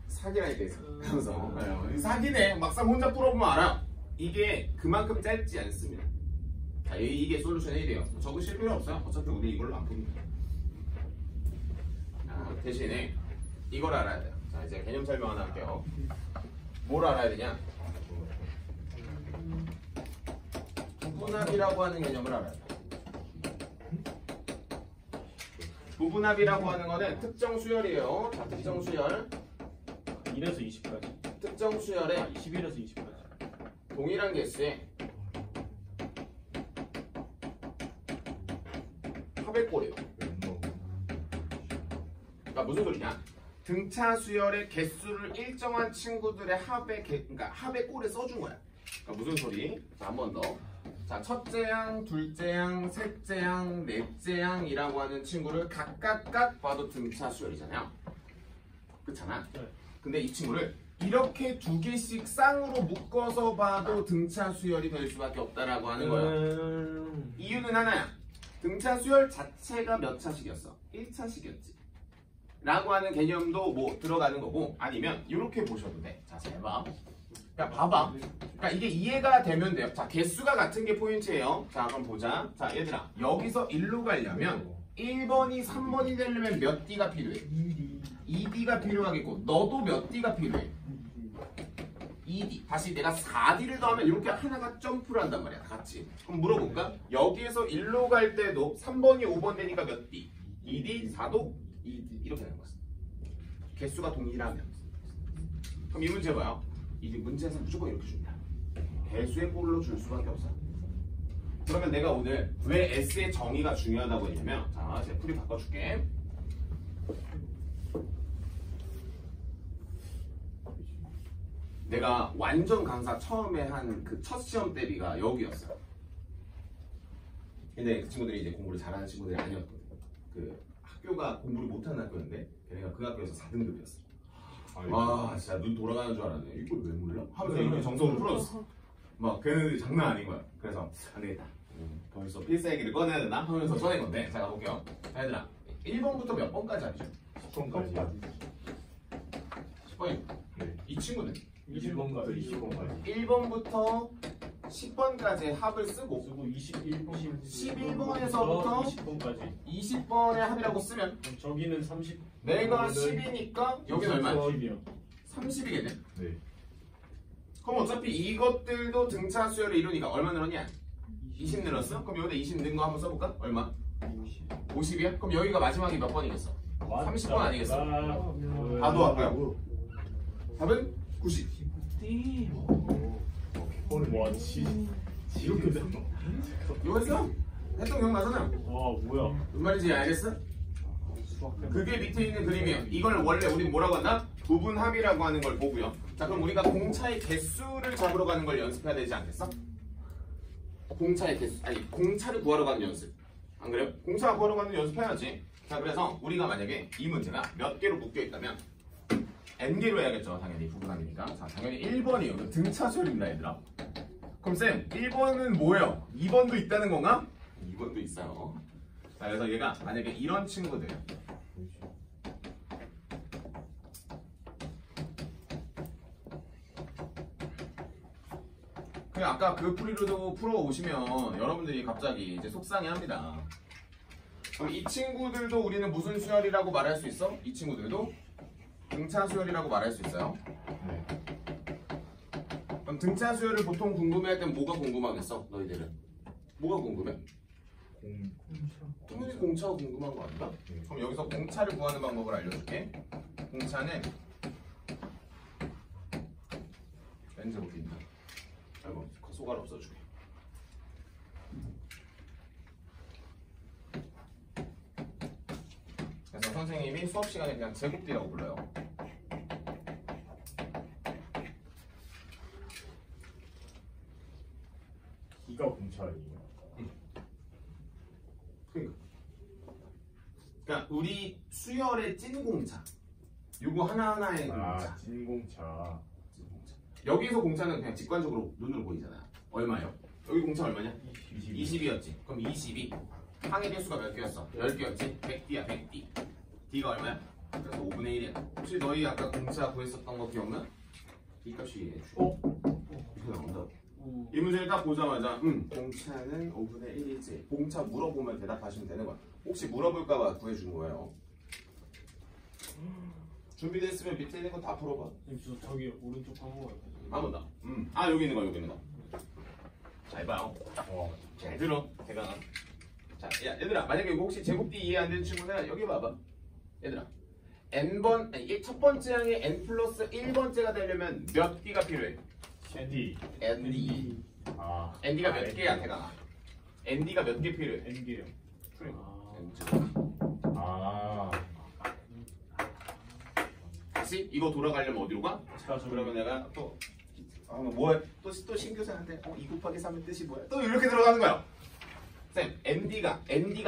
사기라니까 그래서 사기네. 막상 혼자 풀어보면 알아. 이게 그만큼 짧지 않습니다. 자, 이게 솔루션 1이에요. 적으실 필요 없어요. 어차피 우리 이걸로 안 풉니다. 대신에 이걸 알아야 돼요. 자, 이제 개념 설명 하나 할게요. 뭘 알아야 되냐? 부분합이라고 하는 개념을 알아야 돼. 부분합이라고 하는 거는 특정 수열이에요. 자, 특정 수열. 1에서 20까지. 특정 수열에 21에서 20까지. 동일한 개수의 합의꼴이에요. 그러니까 무슨 소리냐? 등차 수열의 개수를 일정한 친구들의 그러니까 합의 꼴에 써준 거야. 그러니까 무슨 소리? 자, 한 번 더. 자, 첫째 양, 둘째 양, 셋째 양, 넷째 양이라고 하는 친구를 각각 봐도 등차 수열이잖아요. 그렇잖아. 네. 근데 이 친구를 이렇게 두 개씩 쌍으로 묶어서 봐도 등차 수열이 될 수밖에 없다라고 하는 거야. 이유는 하나야. 등차 수열 자체가 몇 차식이었어? 1차식이었지. 라고 하는 개념도 뭐 들어가는 거고, 아니면 이렇게 보셔도 돼. 자, 잘 봐. 그러니까 봐봐. 그러니까 이게 이해가 되면 돼요. 자, 개수가 같은 게 포인트예요. 자, 그럼 보자. 자, 얘들아. 여기서 1로 가려면 1번이 3번이 되려면 몇 D가 필요해? 2D가 필요하겠고, 너도 몇 D가 필요해? 2D. 다시 내가 4D를 더하면 이렇게 하나가 점프를 한단 말이야. 다 같이. 그럼 물어볼까? 여기에서 1로 갈 때도 3번이 5번 되니까 몇 D? 2D, 4도 2D. 이렇게 되는 거지. 개수가 동일하면. 그럼 이 문제 봐요. 이 문제에서 무조건 이렇게 줍니다. 개수의 꼴로 줄 수밖에 없어. 그러면 내가 오늘 왜 S의 정의가 중요하다고 했냐면, 자, 제가 풀이 바꿔줄게. 내가 완전 강사 처음에 한 그 첫 시험 대비가 여기였어요. 근데 그 친구들이 이제 공부를 잘하는 친구들이 아니었거든. 그 학교가 공부를 못하는 학교였는데 걔네가 그 학교에서 4등급이었어. 와, 진짜 눈 돌아가는 줄 알았네. 이걸 왜 몰라? 하면서 이렇게 정성을 풀어줬어. 막 걔네들이 장난 아닌 거야. 그래서 안 되겠다. 벌써 필살기를 꺼내야 되나? 하면서 꺼낸 건데. 자, 가볼게요. 자, 얘들아. 1번부터 몇 번까지 알죠? 10번까지. 10번입니다. 네. 이 친구는 20번부터 20번까지. 1번부터 10번까지 합을 쓰고 21번. 11번에서부터 20번까지. 20번의 합이라고 쓰면 저기는 30. 내가 10이니까 여기는 얼마야? 30이요. 30이겠네. 네. 그럼 어차피 이것들도 등차 수열을 이루니까 얼마 늘었냐? 20 늘었어? 그럼 여기다 20 는 거 한번 써볼까? 얼마? 50이야? 그럼 여기가 마지막이 몇 번이겠어? 30번 아니겠어? 봐도 할까요? 답은 90. 와, 이렇게 됐나? 이거 했어? 했던 기억나잖아. 와, 뭐야? 무슨 말인지 알겠어? 그게 밑에 있는 그림이에요. 이걸 원래 우리는 뭐라고 한다? 부분합이라고 하는 걸 보고요. 자, 그럼 우리가 공차의 개수를 잡으러 가는 걸 연습해야 되지 않겠어? 공차의 개수, 아니 공차를 구하러 가는 연습. 안 그래요? 공차 구하러 가는 연습해야지. 자, 그래서 우리가 만약에 이 문제가 몇 개로 묶여 있다면 n개로 해야겠죠. 당연히 부분합이니까. 자, 당연히 1번이요. 등차 수열입니다, 얘들아. 그럼 쌤, 1번은 뭐예요? 2번도 있다는 건가? 2번도 있어요. 자, 그래서 얘가 만약에 이런 친구들, 그냥 아까 그 풀이로도 풀어오시면 여러분들이 갑자기 이제 속상해합니다. 그럼 이 친구들도 우리는 무슨 수열이라고 말할 수 있어? 이 친구들도 등차 수열이라고 말할 수 있어요. 네. 그럼 등차 수열을 보통 궁금해할 땐 뭐가 궁금하겠어? 너희들은 뭐가 궁금해? 당연히 공차가 궁금한 거 아닌가? 그럼 여기서 공차를 구하는 방법을 알려줄게. 공차는 렌즈 보기입니다. 아이고 소갈 없어주게. 그래서 선생님이 수업 시간에 그냥 제곱띠라고 불러요. 이가 공차 아니에요? 그러니까 우리 수열의 찐공차. 요거 하나하나의 공차. 진공차. 여기서 공차는 그냥 직관적으로 눈으로 보이잖아. 얼마요? 여기 공차 얼마냐? 20이었지. 그럼 20이 항의 개수가 몇 개였어? 10개였지? 100D야 100D. D가 얼마야? 그래서 5분의 1이야. 혹시 너희 아까 공차 구했었던 거 기억나? 이 값이 이렇게 나온다고. 이 문제를 딱 보자마자 공차는 5분의 1이지. 공차 물어보면 대답하시면 되는 거야. 혹시 물어볼까봐 구해준 거예요. 준비됐으면 밑에 있는 거 다 풀어봐. 저기 오른쪽 한번 갈까요? 한 번 더. 아 여기 있는 거 여기 있는 거. 잘 봐요. 잘 들어. 대강아. 자, 야 얘들아 만약에 이거 혹시 제곱비 이해 안 되는 친구는 여기 봐봐. 얘들아 n번 아니, 첫 번째 항에 n 플러스 1번째가 되려면 몇 개가 필요해? 캔디. nd. 아. nd가 몇 개야 대강아? nd가 몇 개 필요해? N개요. 그래. 아. 다시 이거 돌아가려면 어디로 가? 그러면 내가 또 뭐야? 또 신교사한테 2 곱하기 3의 뜻이 뭐야? 또 이렇게 들어가는 거야. 쌤, nd가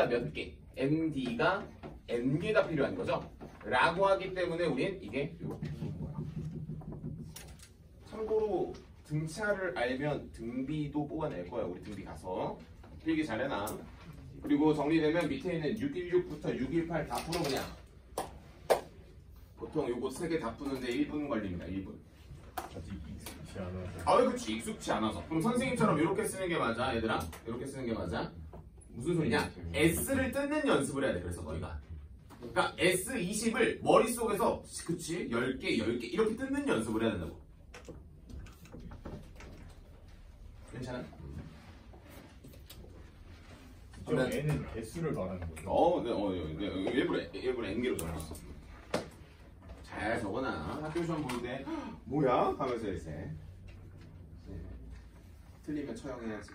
몇 개? nd가 n개가 필요한 거죠? 라고 하기 때문에 우린 이게 이렇게 되는 거야. 참고로 등차를 알면 등비도 뽑아낼 거야. 우리 등비 가서 필기 잘해놔. 그리고 정리되면 밑에 있는 616부터 618 다 풀어 그냥. 보통 요거 3개 다 푸는데 1분 걸립니다. 1분. 아직 익숙치 않아서. 아, 그렇지. 익숙치 않아서. 그럼 선생님처럼 이렇게 쓰는 게 맞아, 얘들아? 이렇게 쓰는 게 맞아? 무슨 소리냐? S를 뜯는 연습을 해야 돼. 그래서 너희가. 그러니까 S20을 머릿속에서 그치? 10개, 10개 이렇게 뜯는 연습을 해야 된다고. 괜찮아? 저 N은 개수를 말하는 거죠? 네, 일부러 N개로 적었어. 잘 적어놔. 학교 시험 볼 때 뭐야? 하면서 이제 네. 틀리면 처형해야지.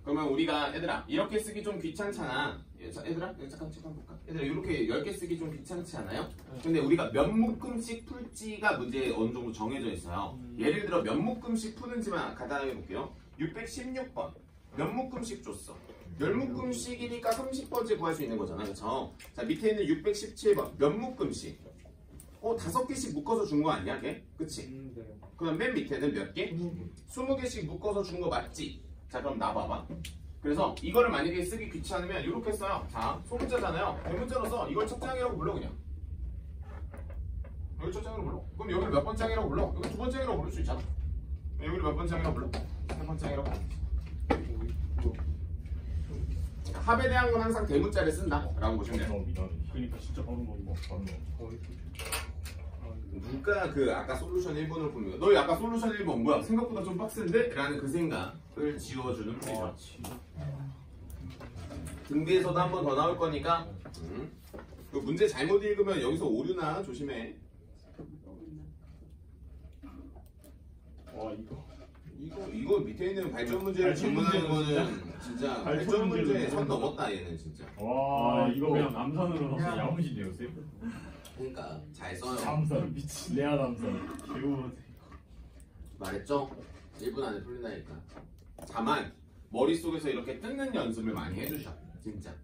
그러면 우리가 얘들아 이렇게 쓰기 좀 귀찮잖아. 얘들아 잠깐 볼까? 얘들아 이렇게 10개 쓰기 좀 귀찮지 않아요? 근데 우리가 몇 묶음씩 풀지가 문제에 어느 정도 정해져 있어요. 예를 들어 몇 묶음씩 푸는지만 간단하게 볼게요. 616번 몇 묶음씩 줬어. 10묶음씩이니까 30번째 구할 수 있는 거잖아. 그쵸? 자 밑에 있는 617번 몇 묶음씩? 5개씩 묶어서 준 거 아니야? 걔? 그치? 네. 그럼 맨 밑에는 몇 개? 20개씩 묶어서 준 거 맞지? 자 그럼 나 봐봐. 그래서 이거를 만약에 쓰기 귀찮으면 이렇게 써요. 자 소문자잖아요. 대문자로 써. 이걸 첫 장이라고 불러 그냥. 여기 첫 장이라고 불러. 그럼 여기를 몇 번장이라고 불러? 여기 2번장이라고 부를 수 있잖아. 여기를 몇 번장이라고 불러? 3번장이라고 부르지. 합에 대한 건 항상 대문자를 쓴다 라고 보시면 돼요. 그러니까 진짜 바로 뭐 누가 그 아까 솔루션 1번을 봅니까? 너희 아까 솔루션 1번 뭐야? 생각보다 좀 빡센데? 라는 그 생각을 지워주는 풀이죠. 등비에서도 한 번 더 나올 거니까 그 문제 잘못 읽으면 여기서 오류나 조심해. 와 이거 밑에 있는 발전 문제를 질문하는 거는 진짜 발전 문제에 선 넘었다 얘는 진짜. 와 이거 그냥 남산으로 넣어서 야무지네요 쌤. 그러니까 잘 써요. 남산 미친 레아 남산 개우. 말했죠? 1분 안에 풀린다니까. 다만 머릿속에서 이렇게 뜯는 연습을 많이 해주셔. 진짜.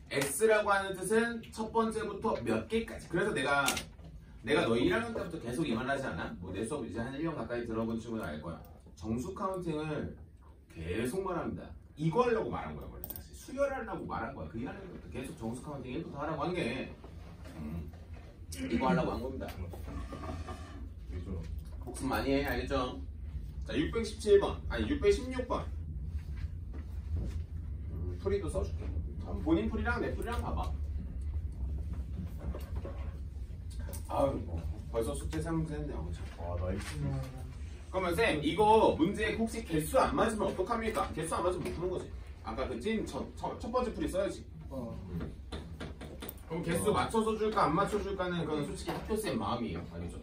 S라고 하는 뜻은 첫 번째부터 몇 개까지. 그래서 내가 너 1학년 때부터 계속 이 말 하지 않아? 뭐 내 수업 이제 한 1년 가까이 들어본 친구는 알 거야. 정수 카운팅을 계속 말합니다. 이거 하려고 말한 거야 원래 사실. 수열하려고 말한 거야. 그 1학년 때부터 계속 정수 카운팅 1부터 하라고 한 게 이거 하려고 한 겁니다. 복습 많이 해. 알겠죠? 자 617번 아니 616번 풀이도 써줄게. 본인 풀이랑 내 풀이랑 봐봐. 아유 뭐 벌써 숙제 3문제 했네요. 와 나이스. 그러면 쌤 이거 문제 혹시 개수 안 맞으면 어떡합니까? 개수 안 맞으면 못 푸는 거지. 아까 그 찐 첫 번째 풀이 써야지. 그럼 개수 맞춰서 줄까 안 맞춰 줄까는 그건 솔직히 학교쌤 마음이에요. 아니죠?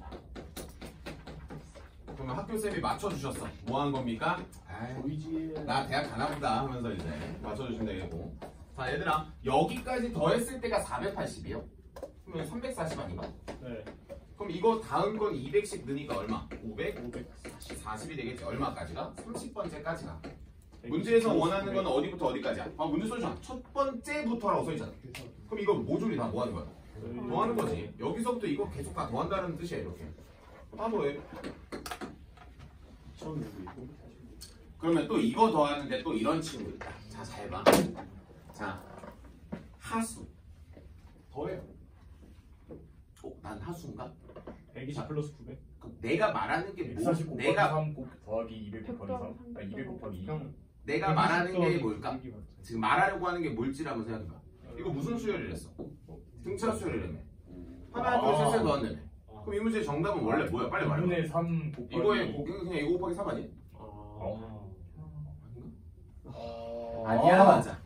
그러면 학교쌤이 맞춰주셨어. 뭐 한 겁니까? 아이, 나 대학 가나보다 하면서 이제 맞춰주시면 되겠고. 자, 얘들아, 여기까지 더했을 때가 480이요? 그러면 340 아닌가? 네. 그럼 이거 다음 건 200씩 넣으니까 얼마? 540이 되겠지. 얼마까지가? 30번째까지가. 문제에서 원하는 건 어디부터 어디까지야? 아, 문제 써주잖아. 첫 번째부터라고 써있잖아. 그럼 이거 모조리 다 뭐 하는 거야? 더하는 거지. 여기서부터 이거 계속 다 더한다는 뜻이야, 이렇게. 다 더해. 그러면 또 이거 더하는데 또 이런 친구 있다. 자, 잘 봐. 자, 하수. 더해요. 난 하수인가? 120 플러스 900. 내가 말하는 게 뭐? 140 곱하기 내가 3 더하기 200 곱하기 3 아니 200 곱하기 2 내가 말하는 게 뭘까? 지금 말하려고 하는 게 뭘지를 한번 생각해봐. 이거 무슨 수열이랬어? 등차 수열이라며. 하나, 둘, 셋, 셋 넣었네. 그럼 이 문제의 정답은 원래 뭐야? 빨리 말해봐. 2분의 3 곱하기 이거에 그냥 이거 곱하기 3 아니야? 아. 아니야, 맞아.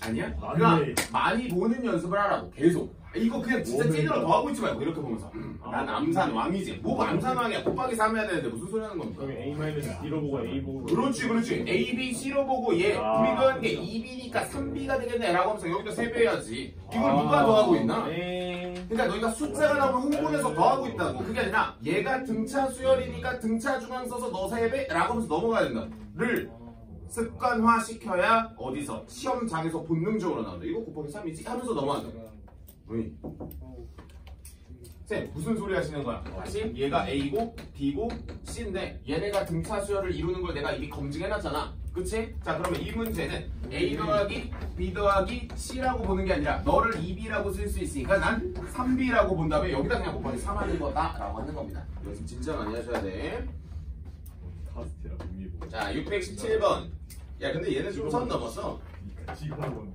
아니야? 맞네. 그러니까 많이 보는 연습을 하라고 계속. 이거 그냥 진짜 찐으로 더하고 있지 말고 이렇게 보면서 난 암산 왕이지. 뭐 암산 왕이야. 곱하기 3 해야 되는데 무슨 소리 하는 겁니까? 여기 A-D로 보고 A 보고. 그렇지. A, B, C로 보고 얘 우리가 한 게 2B니까 3B가 되겠네 라고 하면서 여기다 3배 해야지. 이걸 누가 더하고 있나? 그러니까 너희가 숫자가 나오면 흥분해서 더하고 있다고. 그게 아니라 얘가 등차 수열이니까 등차 중앙 써서 너 3배 라고 하면서 넘어가야 된다. 를 습관화 시켜야 어디서? 시험장에서 본능적으로 나온다. 이거 곱하기 3이지 하면서 넘어간다. 왜? 쌤 무슨 소리 하시는 거야? 다시 얘가 A고 B고 C인데 얘네가 등차 수열을 이루는 걸 내가 이미 검증해놨잖아. 그치? 자 그러면 이 문제는 A 더하기 B 더하기 C라고 보는 게 아니라 너를 2B라고 쓸 수 있으니까 난 3B라고 본 다음에 여기다 그냥 곱하기 3 하는 거다 라고 하는 겁니다. 연습 진짜 많이 하셔야 돼. 카스테라 의미보 자 617번. 야 근데 얘네 좀 선 넘었어. 지금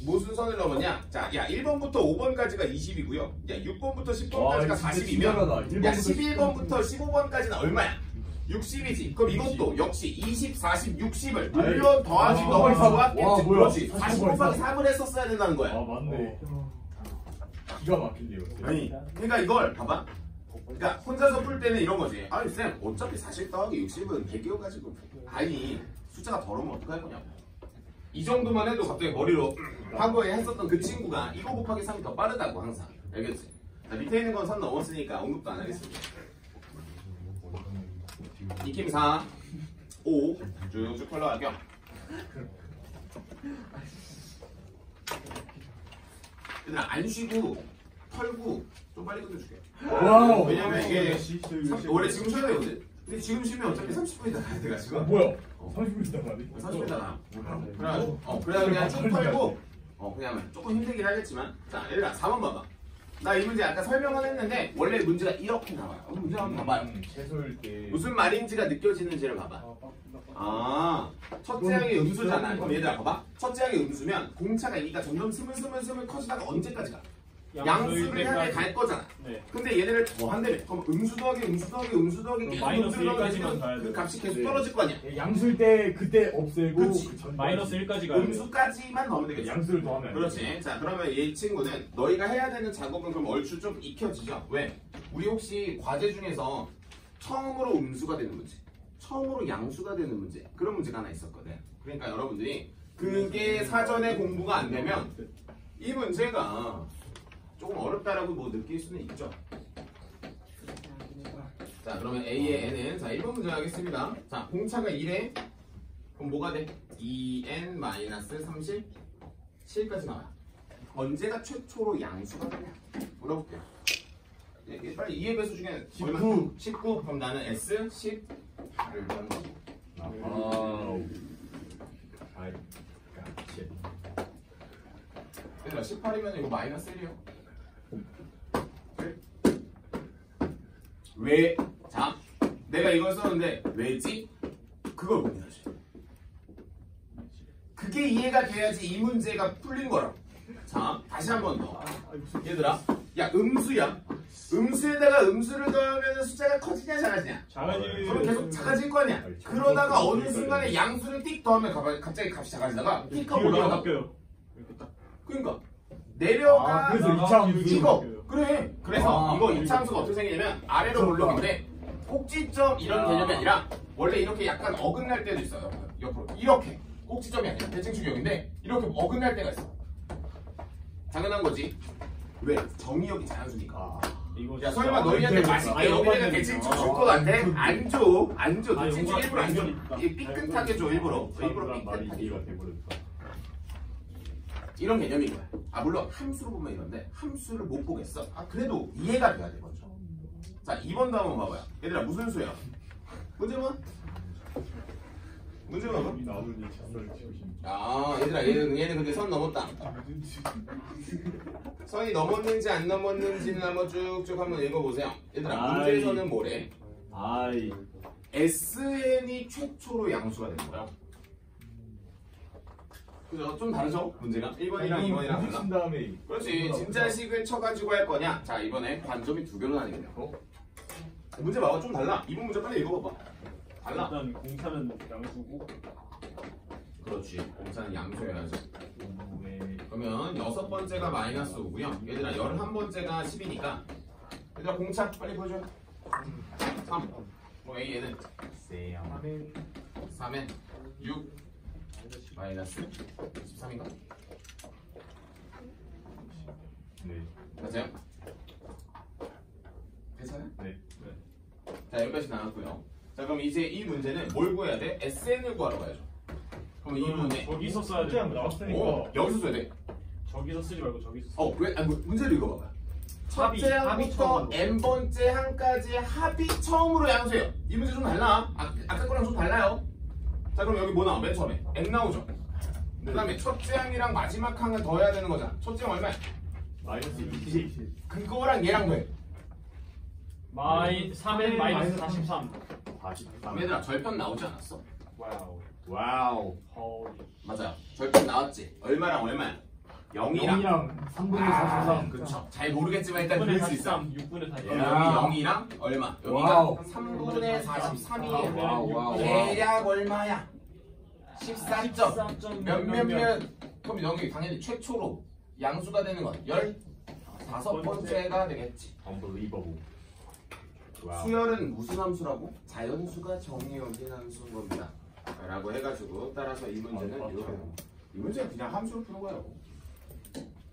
무슨 선을 넘었냐? 자, 야 1번부터 5번까지가 20이고요. 야 6번부터 10번까지가 40이면 야 11번부터 15번까지는 얼마야? 60이지. 그럼 이것도 역시 20, 40, 60을 물론 더하기 넣을 수가 있겠지. 그렇지. 40 곱하기 3을 했었어야 된다는 거야. 아 맞네. 기가 막힌데요. 아니, 그러니까 이걸 봐봐. 그러니까 혼자서 풀 때는 이런 거지. 아니 쌤, 어차피 40 더하기 60은 100이어가지고 아니 숫자가 더러우면 어떡할 거냐고. 이 정도만 해도 갑자기 머리로 과거에 했었던 그 친구가 이거 곱하기 3이 더 빠르다고 항상. 알겠지? 자, 밑에 있는 건 선 넘었으니까 언급도 안 하겠습니다. 익힘 4, 5 쭉쭉 흘러갈게요. 얘들아 안 쉬고 털고 좀 빨리 끝내줄게. 와우. 왜냐면 이게 원래 지금 쉬어야 되거든? 근데 지금 쉬면 어차피 30분 있다 가야 돼가지고. 뭐야? 30분 있다 가네. 30분 있다 가. 그래가지고 그래야 그냥 쭉 털고 그냥 조금 힘들긴 하겠지만 자 얘들아 4번 봐봐. 나 이 문제 아까 설명은 했는데 원래 문제가 이렇게 나와요. 문제 한번 봐봐요. 채소일 때 무슨 말인지가 느껴지는지를 봐봐. 아, 첫째 항이 음수잖아. 그럼 얘들아 봐봐. 첫째 항이 음수면 공차가 이니까 점점 스물스물 커지다가 언제까지 가? 양수를 향해 갈 거잖아. 네. 근데 얘네를 더한다며. 그럼 음수 더하기 계속 마이너스 음수 더하기 1까지만 가야 돼. 그 값이 계속 떨어질 거 아니야. 양수일 때 그때 없애고 그치. 마이너스 1까지 가야 돼. 음수까지만 넣으면 되겠지. 양수를 더하면 그렇지. 자 그러면 이 친구는 너희가 해야 되는 작업은 그럼 얼추 좀 익혀지죠. 왜? 우리 혹시 과제 중에서 처음으로 음수가 되는 문제, 처음으로 양수가 되는 문제 그런 문제가 하나 있었거든. 그러니까 여러분들이 그게 사전에 공부가 안 되면 이 문제가 조금 어렵다라고 뭐 느낄 수는 있죠. 자 그러면 A의 N은 자 1번 문제 하겠습니다. 자 공차가 1에 그럼 뭐가 돼? 2n-30 7까지 나와요. 언제가 최초로 양수가 되냐? 물어볼게요. 빨리 2의 배수 중에 19. 19 그럼 나는 S 10을 하는 거지. 얘들아 18이면 이거 마이너스 1이요. 왜? 자, 내가 이걸 썼는데 왜지? 그걸 고민하지. 그게 이해가 돼야지 이 문제가 풀린 거라고. 자, 다시 한 번 더. 얘들아, 야 음수야. 음수에다가 음수를 더하면 숫자가 커지냐 작아지냐? 그럼 계속 작아질 거 아니야. 그러다가 어느 순간에 양수를 띡 더하면 갑자기 값이 작아지다가 띡 하고 올라가다. 바뀌어요. 그러니까 내려가. 그래서 이차 함수. 이거 그래. 그래서 이거 이차 함수가 어떻게 생기냐면 아래로 올라가는데 꼭지점 이런 개념이 아니라 원래 이렇게 약간 어긋날 때도 있어요. 옆으로 이렇게 꼭지점이 아니라 대칭축역인데 이렇게 어긋날 때가 있어. 당연한 거지. 왜? 정의역이 자연수니까. 야 설마 너희한테 맛있게 여기다가 대칭축 줄 거 같아? 안 줘. 안 줘. 대칭축 일부러 안 줘. 삐끗하게 줘 일부러. 일부러 삐끗하게 줘. 이런 개념인 거야. 아 물론 함수로 보면 이런데 함수를 못 보겠어. 아 그래도 이해가 돼야 되거든. 자 2번도 한번 봐봐요. 얘들아 무슨 수야? 문제 봐. 문제 봐봐. 아 얘들아 얘는 근데 선 넘었다. 선이 넘었는지 안 넘었는지는 한번 쭉쭉 한번 읽어보세요. 얘들아 문제에서는 뭐래? SN이 최초로 양수가 되는 거야. 그죠? 좀 다르죠? 문제가? 1번이랑 2번이랑 달라. 다음에 그렇지. 진짜식을 쳐가지고 할 거냐? 자 이번에 관점이 두 개로 나뉘겠네요. 문제 봐봐. 좀 달라. 이번 문제 빨리 읽어봐봐. 달라. 일단 공차는 양수고. 그렇지. 공차는 양수여야지. 그러면 6번째가 마이너스 5고요. 얘들아 11번째가 10이니까 얘들아 공차 빨리 보여줘. 3. 뭐 A에는 3에 6 마이너스 13인가? 네. 맞아요? 괜찮아요? 네. 자 여기까지 나왔고요. 자 그럼 이제 이 문제는 뭘 구해야 돼? SN을 구하러 가야죠. 그럼 이 문제 저기서 써야 돼. 오 여기서 써야 돼. 저기서 쓰지 말고 저기서 써. 왜? 아니 문제를 읽어봐봐. 합이 첫째 항부터 처음으로. n번째 항까지 합이 처음으로 양수예요. 이 문제 좀 달라. 아까 거랑 좀 달라요. 자 그럼 여기 뭐 나와? 맨 처음에 n 나오죠. 그 다음에 첫째 항이랑 마지막 항을 더해야 되는 거잖아. 첫째 항 얼마야? 마이너스 20. 그거랑 얘랑 더해. 3엔 마이너스 43. 43. 얘들아 절편 나오지 않았어? 와우. 헐. 맞아요. 절편 나왔지. 얼마랑 얼마야? 0이랑 3분의 43. 그쵸. 잘 모르겠지만 일단 그럴 수 있어. 6분의 43. 여기 0이랑 얼마? 여기가 와우. 3분의 43이에요. 와우. 대략 얼마야? 14점. 14점 몇몇몇. 그럼 여기 당연히 최초로 양수가 되는 건 15번째가 되겠지. Unbelievable. 와우. 수열은 무슨 함수라고? 자연수가 정의역인 함수인 겁니다. 라고 해가지고 따라서 이 문제는 이렇게 이 문제는 그냥 함수로 푸는 거예요.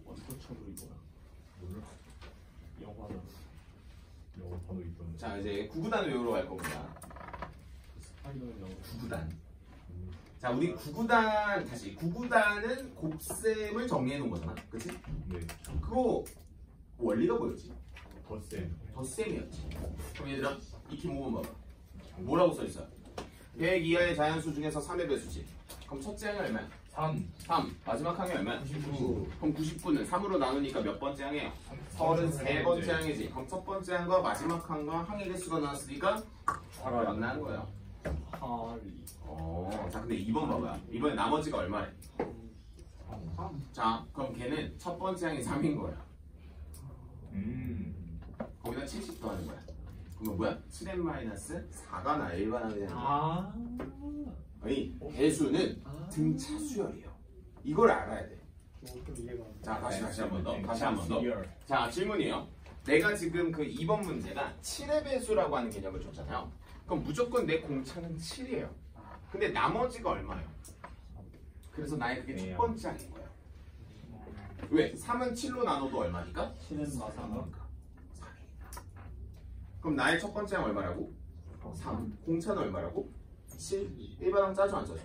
원터처로 이거야. 영화는 영어 단어 있던데. 자 이제 구구단 외우러 갈 겁니다. 스파이더는 영화. 구구단. 자 우리 구구단 다시 구구단은 곱셈을 정리해 놓은 거잖아. 그치? 네. 그거 원리가 뭐였지? 덧셈. 덧셈이었지. 그럼 얘들아 익히 모범 봐봐. 뭐라고 써있어요? 100 이하의 자연수 중에서 3의 배수지. 그럼 첫째 항이 얼마야? 3. 3. 마지막 항이 얼마야? 99. 그럼 99는 3으로 나누니까 몇 번째 항이에요? 33번째 항이지. 그럼 첫 번째 항과 마지막 항과 항의 개수가 나왔으니까 만나는 거예요. 하리. 자 근데 2번 봐봐요. 이번에 나머지가 얼마래? 자 그럼 걔는 첫 번째 항이 3인 거야. 거기다 70 더하는 거야. 그러면 뭐야? 7n 마이너스 4가 나 일반항이 되는 거야. 아니 배수는 등차 수열이에요. 이걸 알아야 돼. 자 다시 한 번 더. 다시 한 번 더. 자 질문이에요. 내가 지금 그 2번 문제가 7의 배수라고 하는 개념을 줬잖아요. 그럼 무조건 내 공차는 7이에요. 근데 나머지가 얼마예요? 그래서 나의 그게 첫 번째 항인 거야. 왜? 3은 7로 나눠도 얼마니까? 7은 마사니까. 그럼 나의 첫 번째 항 얼마라고? 3. 공차는 얼마라고? 7. 일반항 짜죠 안 짜죠?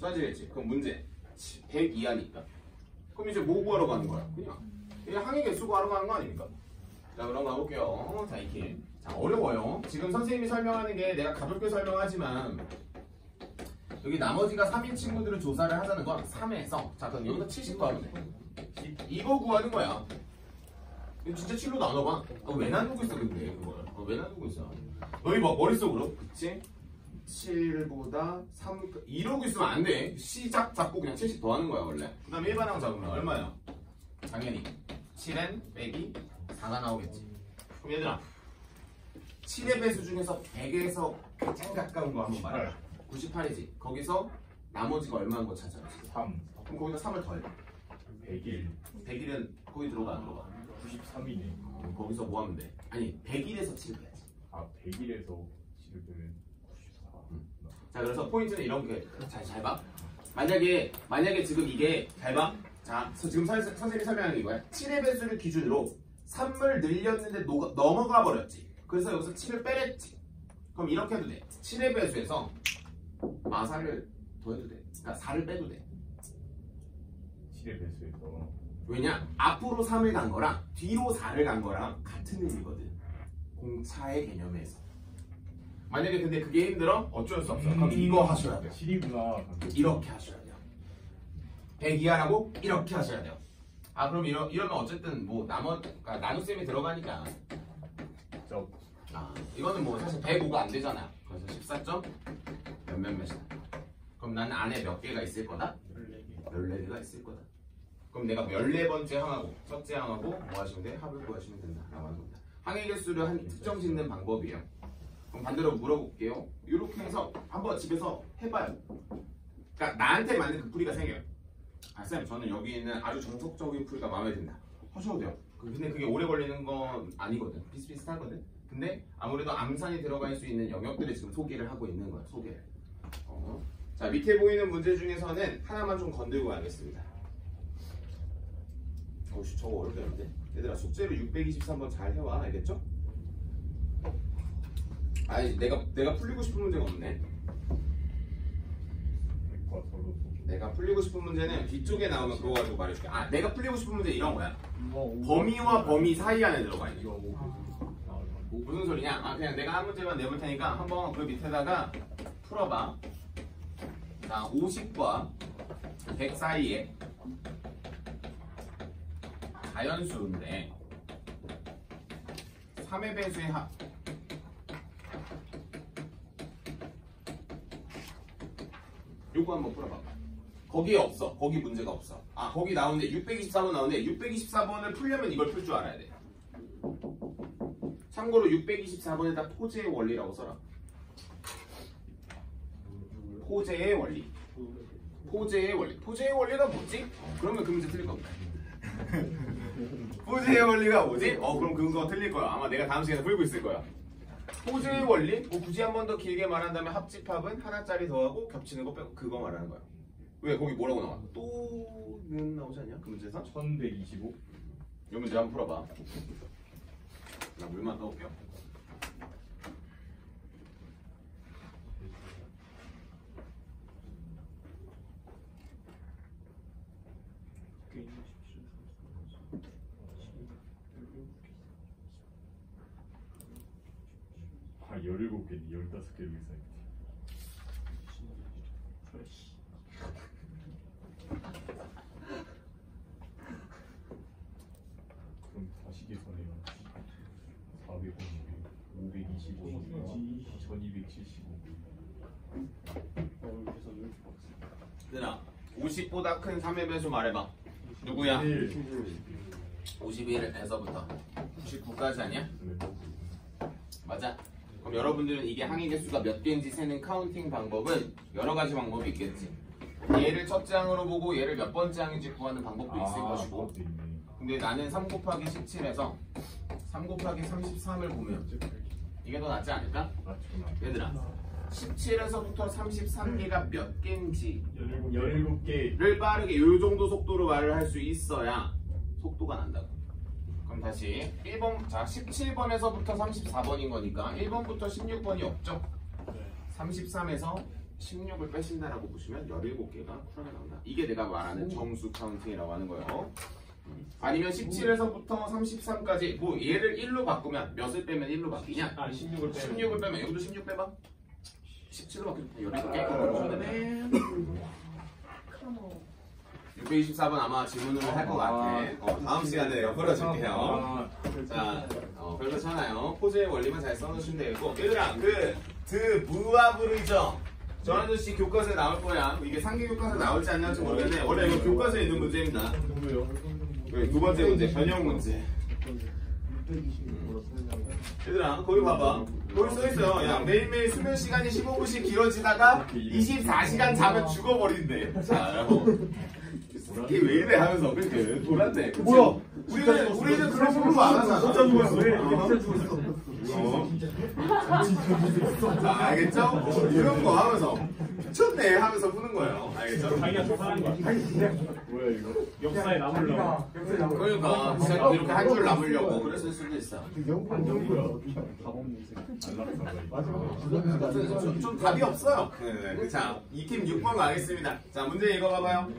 짜지겠지. 그럼 문제 100 이하니까. 그럼 이제 뭐 구하러 가는 거야? 그냥 항의 개수 구하러 가는 거 아닙니까? 자 그럼 가볼게요. 자 이렇게. 자 어려워요. 지금 선생님이 설명하는 게 내가 가볍게 설명하지만 여기 나머지가 3인 친구들을 조사를 하자는 건 3에서 자 그럼 여기다 70 더하면 돼. 이거 구하는 거야. 이거 진짜 7로 나눠봐. 왜 나누고 있어 근데 그걸? 왜 나누고 있어? 너희 뭐 머릿속으로 그치? 7보다 3 이러고 있으면 안 돼. 시작 잡고 그냥 70 더하는 거야 원래. 그 다음에 일반항 잡으면 얼마야? 당연히 7n 빼기 4가 나오겠지. 그럼 얘들아 7의 배수 중에서 100에서 가장 가까운 거 한번 말해. 98이지. 거기서 나머지가 얼마인 거 찾아야지. 3. 그럼 거기다 3을 더해. 101. 101은 거기 들어가 안 들어가? 93이네. 거기서 뭐 하면 돼? 아니 101에서 7 해야지. 100일에서 7을 빼면 94. 자, 그래서 포인트는 이런 게 잘 봐. 만약에 지금 이게 잘 봐. 자, 지금 선생님이 설명하는 게 이거야. 7의 배수를 기준으로 3을 늘렸는데 넘어가 버렸지. 그래서 여기서 7을 빼랬지. 그럼 이렇게 해도 돼. 7의 배수에서 4를 더해도 돼. 그러니까 4를 빼도 돼. 7의 배수에서. 왜냐? 앞으로 3을 간 거랑 뒤로 4를 간 거랑 같은 의미거든. 공차의 개념에서. 만약에 근데 그게 힘들어? 어쩔 수 없어. 그럼 이거 하셔야 돼요. 7이구나. 이렇게 하셔야 돼요. 100 이하라고 이렇게 하셔야 돼요. 아, 그럼 이러면 어쨌든 뭐 그러니까 나눗셈이 들어가니까. 이거는 뭐 사실 105가 안 되잖아. 그래서 14점 몇몇이다. 그럼 나는 안에 몇 개가 있을 거다? 14개가 있을 거다. 그럼 내가 14번째 항하고 첫째 항하고 뭐 하시면 돼? 합을 구하시면 된다. 라고 하는 겁니다. 항의 개수를 한 특정 짓는 방법이에요. 그럼 반대로 물어볼게요. 이렇게 해서 한번 집에서 해봐요. 그러니까 나한테 맞는 그 풀이가 생겨요. 아, 쌤, 저는 여기 있는 아주 정석적인 풀이가 마음에 든다. 하셔도 돼요. 근데 그게 오래 걸리는 건 아니거든. 비슷비슷하거든. 근데 아무래도 암산이 들어갈 수 있는 영역들을 지금 소개를 하고 있는 거야. 소개를. 자, 밑에 보이는 문제 중에서는 하나만 좀 건들고 가겠습니다. 어우씨, 저거 어렵겠는데? 얘들아, 숙제를 623번 잘 해와. 알겠죠? 아니, 내가 풀리고 싶은 문제가 없네. 내가 풀리고 싶은 문제는 뒤쪽에 나오면 그거 가지고 말해줄게. 아, 내가 풀리고 싶은 문제 이런 거야. 범위와 범위 사이 안에 들어가 있는 거. 무슨 소리냐? 아, 그냥 내가 한 문제만 내볼 테니까 한번 그 밑에다가 풀어봐. 자, 50과 100 사이에 자연수인데 3의 배수의 합. 요거 한번 풀어봐. 거기에 없어. 거기 문제가 없어. 아, 거기 나오는데 624번 나오는데 624번을 풀려면 이걸 풀 줄 알아야 돼. 참고로 624번에다 포제의 원리라고 써라. 포제의 원리. 포제의 원리. 포제의 원리가 뭐지? 그러면 그 문제 틀릴 겁니다. 포제의 원리가 뭐지? 그럼 그거 틀릴 거야. 아마 내가 다음 시간에 풀고 있을 거야. 포제의 원리? 뭐 굳이 한 번 더 길게 말한다면 합집합은 하나짜리 더하고 겹치는 거 빼고 그거 말하는 거야. 왜 거기 뭐라고 나와? 또는 나오지 않냐? 그 문제에서? 1125. 이 문제 한번 풀어봐. 나 물만 떠올게요. 아, 17개, 15개로 있어요. 그럼 다시 계산해요. 400원, 525, 1275. 얘들아, 50보다 큰 3의 배수 말해봐. 누구야? 51에서부터 99까지 아니야? 맞아. 그럼 여러분들은 이게 항의 개수가 몇 개인지 세는 카운팅 방법은 여러 가지 방법이 있겠지. 얘를 첫째 항으로 보고 얘를 몇 번째 항인지 구하는 방법도 있을 것이고. 근데 나는 3 곱하기 17에서 3 곱하기 33을 보면 이게 더 낫지 않을까? 얘들아, 17에서부터 33개가 몇 개인지 17개. 빠르게 요 정도 속도로 말을 할 수 있어야 속도가 난다고. 그럼 다시 1번, 자 17번에서부터 34번인 거니까 1번부터 16번이 없죠? 33에서 16을 빼신다라고 보시면 17개가 쿨하게 나온다. 이게 내가 말하는 정수 카운팅이라고 하는 거예요. 아니면 17에서부터 33까지 뭐 얘를 1로 바꾸면 몇을 빼면 1로 바뀌냐? 16을 빼면 여기도 16 빼봐. 17로 바뀌면 17개 보셔야 되네. 624번 아마 질문으로 할 것 같아. 다음 시간에 내가 풀어줄게요. 자, 별거잖아요. 포즈의 원리만 잘 써놓으시면 되겠고. 얘들아, 무아브르죠? 저 아저씨 교과서에 나올 거야. 이게 상계 교과서에 나올지 안 나올지 모르겠는데 원래 이거 교과서에 있는 문제입니다. 두 번째 문제, 변형 문제. 얘들아, 거기 봐봐. 거기 써있어요. 야, 매일매일 수면 시간이 15분씩 길어지다가 24시간 자면 죽어버린대. 자, 이게 왜 이래 하면서 그렇게 돌았네. 뭐야? 우리는 그런 걸로 안 하잖아. 진짜 죽었어. 왜? 진짜 죽었어. 자, 알겠죠? 이런 거 하면서 미쳤네 하면서 푸는 거예요. 알겠죠? 자기가 좋아하는 거야. 뭐야 이거? 역사에 남으려고. 그러니까 진짜 이렇게 한 줄 남으려고 그랬을 수도 있어. 좀 답이 없어요. 네네. 자, 2팀 6번 가겠습니다. 자, 문제 읽어봐봐요.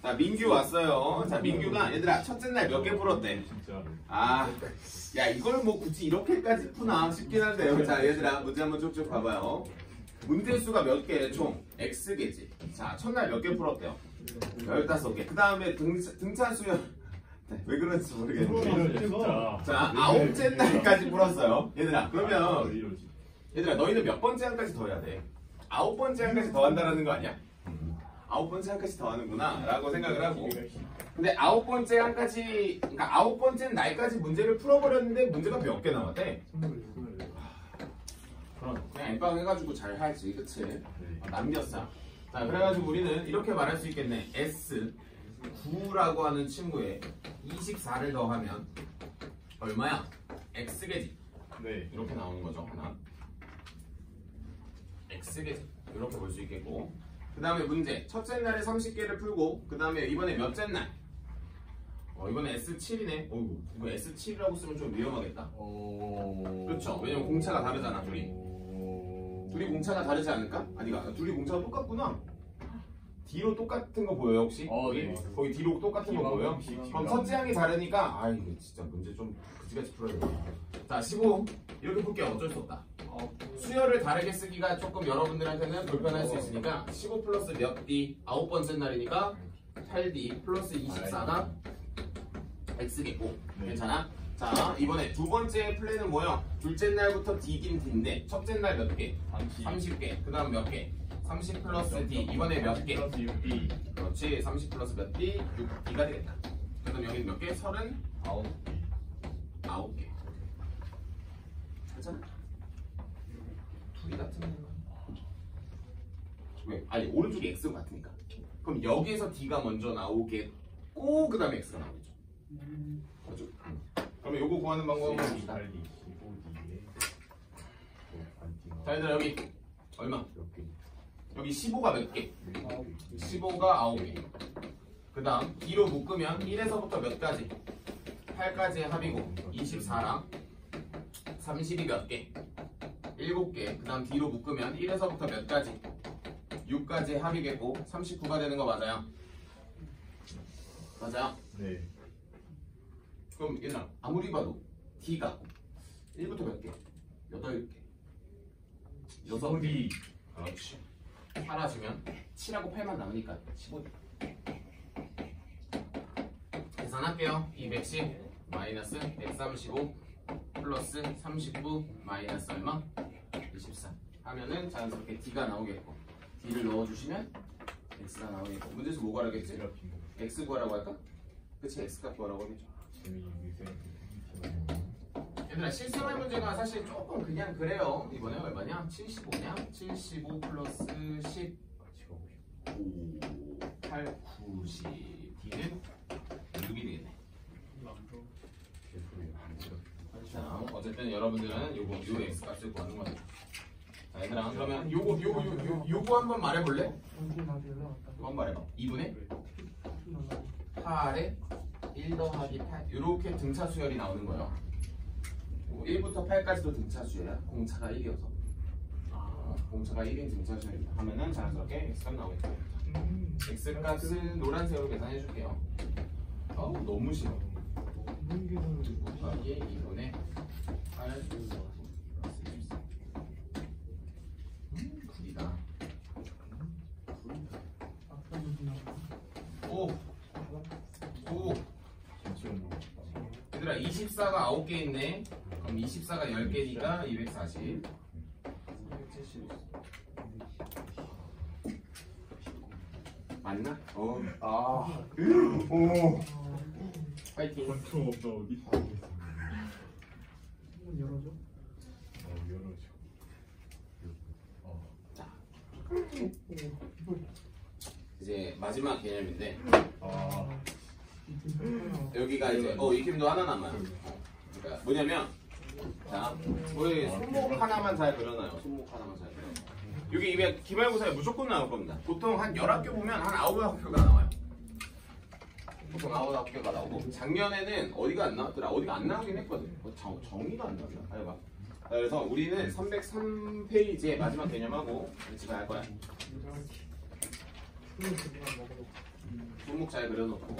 자, 민규 왔어요. 자, 민규가 얘들아 첫째 날 몇 개 풀었대? 진짜. 아, 야 이걸 뭐 굳이 이렇게까지 푸나 싶긴 한데요. 자, 얘들아 문제 한번 쭉쭉 봐봐요. 문제 수가 몇 개래 총? X개지. 자, 첫날 몇 개 풀었대요? 15개. 그 다음에 등차 수열 왜 그런지 모르겠는데. 진짜. 자, 9째 날까지 풀었어요. 얘들아, 그러면 이러지. 얘들아 너희는 몇 번째 항까지 더 해야 돼? 9번째 항까지 더 한다는 거 아니야? 9번째 항까지 더 하는구나 라고 생각을 하고, 근데 9번째 항까지, 그러니까 9번째 날까지 문제를 풀어버렸는데 문제가 몇 개 남았대? 그럼 그냥 엠빵 해가지고 잘 하지, 그치? 남겼어. 자, 그래가지고 우리는 이렇게 말할 수 있겠네. S9라고 하는 친구에 24를 더하면 얼마야? X개지. 네. 이렇게 나오는 거죠, 하나. X개지. 이렇게 볼 수 있겠고, 그 다음에 문제. 첫째 날에 30개를 풀고, 그 다음에 이번에 몇째 날? 이번에 S7이네. 어이구, 이거 S7이라고 쓰면 좀 위험하겠다. 그렇죠. 왜냐면 공차가 다르잖아, 둘이. 둘이 공차가 다르지 않을까? 아니가, 둘이 공차가 똑같구나. 뒤로 똑같은 거 보여요, 혹시? 네. 거기 뒤로 똑같은 거 보여요? 그럼 첫째 항이 다르니까, 아, 이거 진짜 문제 좀 그지같이 풀어야 돼. 자, 15. 이렇게 풀게요. 어쩔 수 없다. 수열을 다르게 쓰기가 조금 여러분들한테는 불편할 수 있으니까 15 플러스 몇 D? 9번째 날이니까 8D 플러스 24가 X겠고. 괜찮아? 자, 이번에 두 번째 플랜은 뭐예요? 둘째 날부터 D긴 D인데 첫째 날 몇 개? 30개. 그 다음 몇 개? 30 플러스 D. 이번에 몇 개? 플러스 6D. 그렇지. 30 플러스 몇 D? 6D가 되겠다. 그럼 여기는 몇 개? 39개. 괜찮아? 둘이 같은 건가? 왜? 아니, 오른쪽이 X가 같으니까. 그럼 여기에서 D가 먼저 나오겠고, 그 다음에 X가 나오겠죠. 맞죠? 그러면 요거 구하는 방법은 봅시다. 자, 얘들아, 여기 얼마? 여기 15가 몇 개? 15가 9개. 그 다음 D로 묶으면 1에서부터 몇 가지? 8까지의 합이고, 24랑 30이 몇 개? 7개. 그 다음 D로 묶으면 1에서부터 몇 가지? 6까지의 합이겠고 39가 되는 거 맞아요? 맞아요? 네. 그럼 얘들아, 아무리 봐도 D가 1부터 몇 개? 8개. 6D. 그렇지. 사라지면 7하고 8만 남으니까 15D. 계산할게요. 210 마이너스 135 플러스 39 마이너스 얼마? 24 하면은 자연스럽게 D가 나오겠고, D를 넣어주시면 X가 나오겠고. 문제에서 뭐 구하라겠지? X 구하라고 할까? 그치, X값 구하라고 하겠죠. 얘들아, 실생활 문제가 사실 조금 그냥 그래요. 이번에 얼마냐? 75냐? 75 플러스 10 5 8 90 D는 6이 되겠네. 자, 어쨌든 여러분들은 요 X 값을 구하는 거죠. 자, 얘들아, 그러면 요거 한번 말해볼래? 이거 한번 말해봐. 2분의 8에 1 더하기 8. 요렇게 등차 수열이 나오는 거예요. 1부터 8까지도 등차 수열이야. 공차가 1이어서. 공차가 1인 등차 수열이다 하면은 자연스럽게 X값 나오겠다. X값은 노란색으로 계산해 줄게요. 너무 싫어. 곱하기 2분의 8 플러스 24. 쿨이다. 오! 얘들아, 24가 9개 있네. 그럼 24가 10개니까 240. 맞나? 오. 파이팅. 컨트롤 없다 어디? 한번 열어줘. 열어줘. 자, 이제 마지막 개념인데, 여기가 이제 이 팀도 하나 남아요. 그러니까 뭐냐면 자, 우리 손목 하나만 잘 그려놔요. 손목 하나만 잘 그려. 여기 입에 기말고사에 무조건 나올 겁니다. 보통 한 10학교 보면 한 9학교가 나와요. 보통 9개가 나오고 작년에는 어디가 안 나왔더라? 어디가 안 나오긴 했거든. 정의가 안 나왔나? 아니 봐. 그래서 우리는 303페이지의 마지막 개념하고 집에 갈 거야. 손목 잘 그려놓고.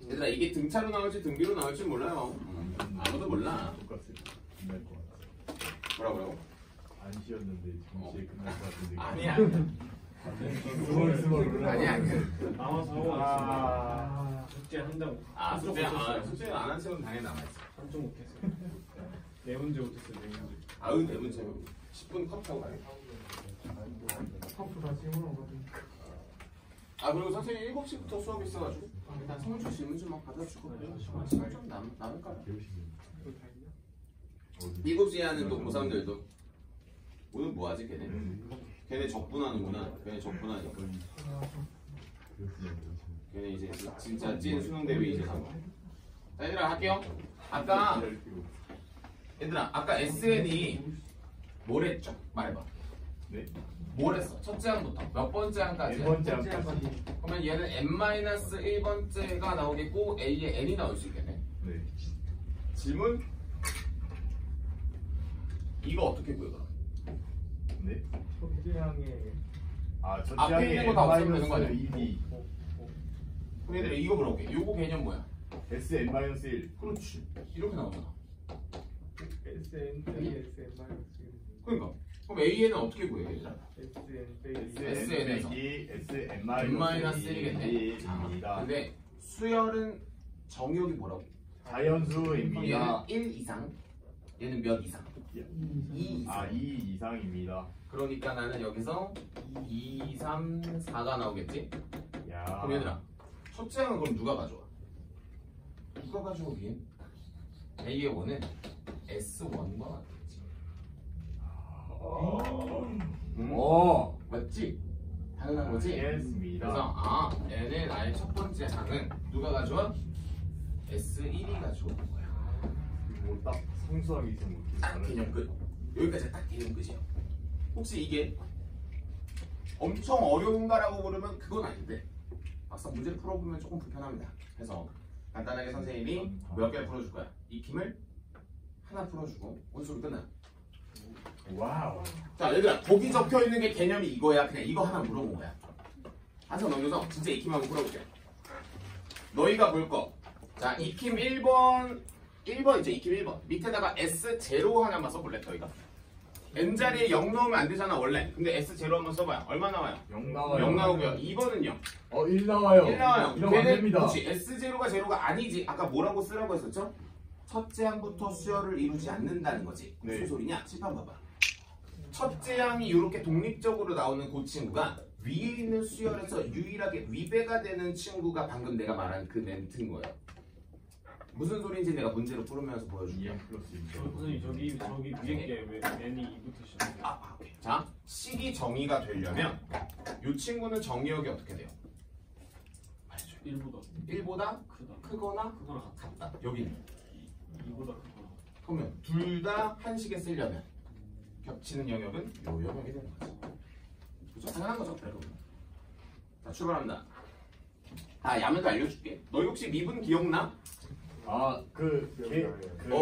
얘들아 이게 등차로 나올지 등비로 나올지 몰라요. 아무도 몰라. 똑같이 끝날 것 같아. 뭐라고요? 안 쉬었는데 정시에 끝날 것 같은데. 아니야. 스멀스멀 올라. 아니야. 남아서 하고 왔습니다. 숙제 한다고. 숙제 안 한 책은 당연히 남아있어. 한쪽 못했어요. 네 문제 못했어요. 네 문제. 아유 네 문제 10분 컵 타고 가요. 펌프 다시 해보는 아 그리고 선생님 7시부터 수업이 있어가지고 일단 성주 질문좀 받아주고 시간 좀 남을까요? 7시에 하는 또 고3들도 오늘 뭐하지 걔네? 걔네 적분하는구나. 걔네 적분하니까 걔네 이제 진짜 찐 수능대비 이제 삼아. 자 얘들아 할게요. 아까 SN이 뭘 했죠? 말해봐. 네. 뭘 했어? 첫째 항부터 몇 번째 항까지? 네 번째 항까지. 그러면 얘는 n-1번째가 나오겠고 a에 n이 나올 수 있겠네. 네. 질문? 이거 어떻게 구해 그럼? 네. 첫째양의 첫 앞에 있는 거 다 없애면 되는 거 아니야? 2b. 그럼 얘들아 이거 물어볼게. 요거 개념 뭐야? sn-1. 그렇지. 이렇게 나오잖아. SN 빼기 SN 마이너스 그러니까 그럼 a는 어떻게 구해 얘들아? SN 빼기 SN에서 n-1이겠네. 근데 수열은 정역이 뭐라고? 자연수입니다. 얘는 1 이상, 얘는 몇 이상? 2 이상. 2 이상입니다. 그러니까 나는 여기서 2, 3, 4가 나오겠지? 야. 그럼 얘들아 첫째 항은 그럼 누가 가져와? 누가 가져오긴? A의 원은 S1과 같겠지. 맞지? 당연한 거지? 알겠습니다. 그래서 얘는 아예 첫 번째 항은 누가 가져와? S1이 가져오는 거야. 뭐딱 상수하게 있으면 딱 개념 끝. 여기까지 딱 개념 끝이에요. 혹시 이게 엄청 어려운가라고 물으면 그건 아닌데 막상 문제를 풀어보면 조금 불편합니다. 그래서 간단하게 선생님이 몇 개를 풀어줄 거야. 익힘을 하나 풀어주고 오늘 수업 끝나. 와우. 자 얘들아 거기 적혀있는 게 개념이 이거야. 그냥 이거 하나 물어본 거야. 한참 넘겨서 진짜 익힘하고 풀어볼게. 너희가 볼 거. 자 익힘 1번 이제 익힘 1번 밑에다가 S0 하나만 써볼래 너희가. n자리에 0 넣으면 안 되잖아 원래. 근데 S0 한번 써봐요. 얼마 나와요? 0 나와요. 0 나오고요. 2번은요? 1 나와요. 1 나와요. 이러면 안 됩니다. 그렇지. S0가 제로가 아니지. 아까 뭐라고 쓰라고 했었죠? 첫째 항부터 수열을 이루지 않는다는 거지. 네. 무슨 소리냐? 칠판 봐봐. 첫째 항이 이렇게 독립적으로 나오는 그 친구가 위에 있는 수열에서 유일하게 위배가 되는 친구가 방금 내가 말한 그 멘트인 거예요. 무슨 소리인지 내가 문제로 풀으면서 보여줄게요. 선생님 저기 위에 게왜 n이 2부터 시작해요? 오케이. 자, 식이 정의가 되려면 이 친구는 정의역이 어떻게 돼요? 1보다 크거나 같다. 여기는 2보다 크거나. 그러면 둘 다 한식에 쓰려면 겹치는 영역은 요 영역이 되는 거지. 그죠? 당연한 거죠. 자, 출발합니다. 야면도 알려줄게. 너 혹시 미분 기억나?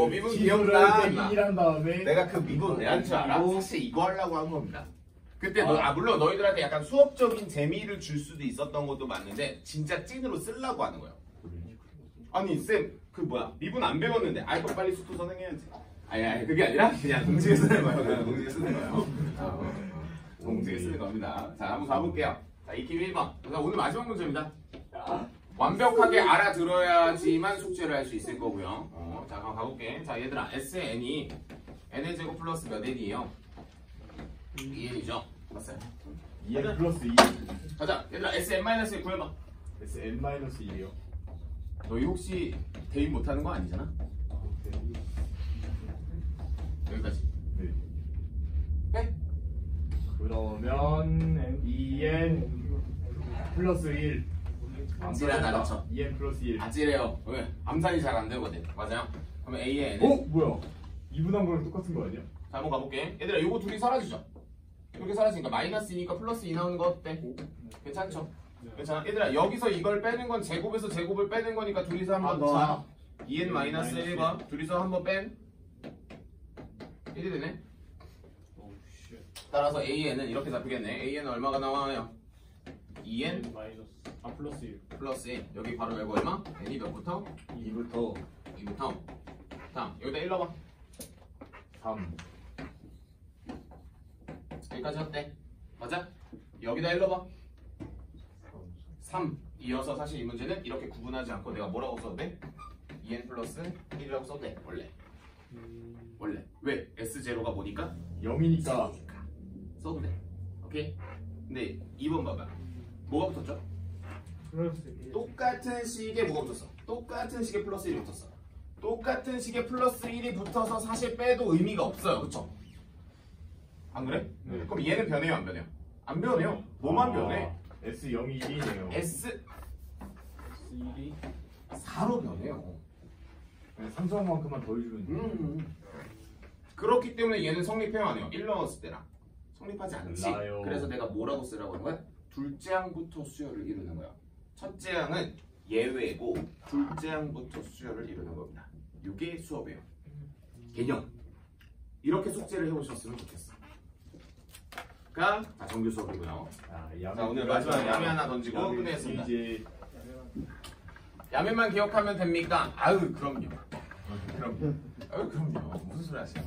미분 기억나? 이란 다음에 내가 그 미분 왜 한 줄 알아? 사실 이거 하려고 한 겁니다. 그때 물론 너희들한테 약간 수업적인 재미를 줄 수도 있었던 것도 맞는데 진짜 찐으로 쓰려고 하는 거예요. 아니 쌤 그 뭐야 미분 안 배웠는데 거 빨리 수투 선행해야지. 아니 그게 아니라 그냥 공지에 쓰는 거예요. 공지에 쓰는 거예요. 공지에 쓰는 겁니다. 자 한번 가볼게요. 자 익힘 1번. 그래서 오늘 마지막 문제입니다. 완벽하게 알아들어야지만 숙제를 할 수 있을 거고요. 자 그럼 가볼게. 자 얘들아 SN이 n의 제곱 플러스 몇 n이에요? 2n이죠? 맞아요? 2n 플러스 2. 가자 얘들아 SN-1 구해봐. SN-1이요. 너희 혹시 대입 못하는 거 아니잖아? 여기까지. 네. 빼? 그러면 2n 플러스 1. 아찔하다 그렇죠? EN 플러스 1. 아찔해요. 왜? 암산이 잘 안 되거든. 맞아요? 그러면 A의 N은 어? 뭐야? 2분한 거랑 똑같은 거 아니야? 자, 한번 가볼게. 얘들아, 요거 둘이 사라지죠? 이렇게 사라지니까 마이너스 2니까 플러스 2 나오는 거 어때? 괜찮죠? 괜찮아? 얘들아, 여기서 이걸 빼는 건 제곱에서 제곱을 빼는 거니까 둘이서 한번 더 2n 마이너스 1번 둘이서 한번 뺀 1이 되네? 따라서 AN은 이렇게 잡히겠네. AN은 얼마가 나와요? 2n 마이너스 플러스 1. 플러스 1. 여기 바로 외고 얼마? n이 몇부터? 2부터 2부터. 다음, 여기다 1 넣어봐. 3. 여기까지 어때? 맞아? 여기다 1 넣어봐. 3. 이어서 사실 이 문제는 이렇게 구분하지 않고 내가 뭐라고 써도 돼? 2n 플러스 1이라고 써도 돼. 원래. 원래. 왜? S0가 뭐니까? 0이니까 써도 돼. 오케이? 근데 2번 봐봐. 뭐가 붙었죠? 플러스 1. 똑같은 식에 뭐가 붙었어? 똑같은 식에 플러스 1이 붙었어. 똑같은 식에 플러스 1이 붙어서 사실 빼도 의미가 없어요. 그쵸? 안 그래? 네. 그럼 얘는 변해요? 안 변해요? 안 변해요. 뭐만 변해? S0이 1이네요. S 1이 4로 변해요. 상수함만큼만 더해주면 돼. 그렇기 때문에 얘는 성립해요 안 해요? 1 넣었을 때랑 성립하지 않지. 몰라요. 그래서 내가 뭐라고 쓰라고 하는 거야? 둘째 항부터 수열을 이루는 거야. 첫째 항은 예외고 둘째 항부터 수열을 이루는 겁니다. 이게 수업이에요. 개념. 이렇게 숙제를 해오셨으면 좋겠어. 가 정규 수업이고요. 자, 오늘 마지막 야매 하나 던지고 끝내겠습니다. 이제 야매만 기억하면 됩니까? 아유 그럼요. 아유 그럼요. 무슨 소리 하세요?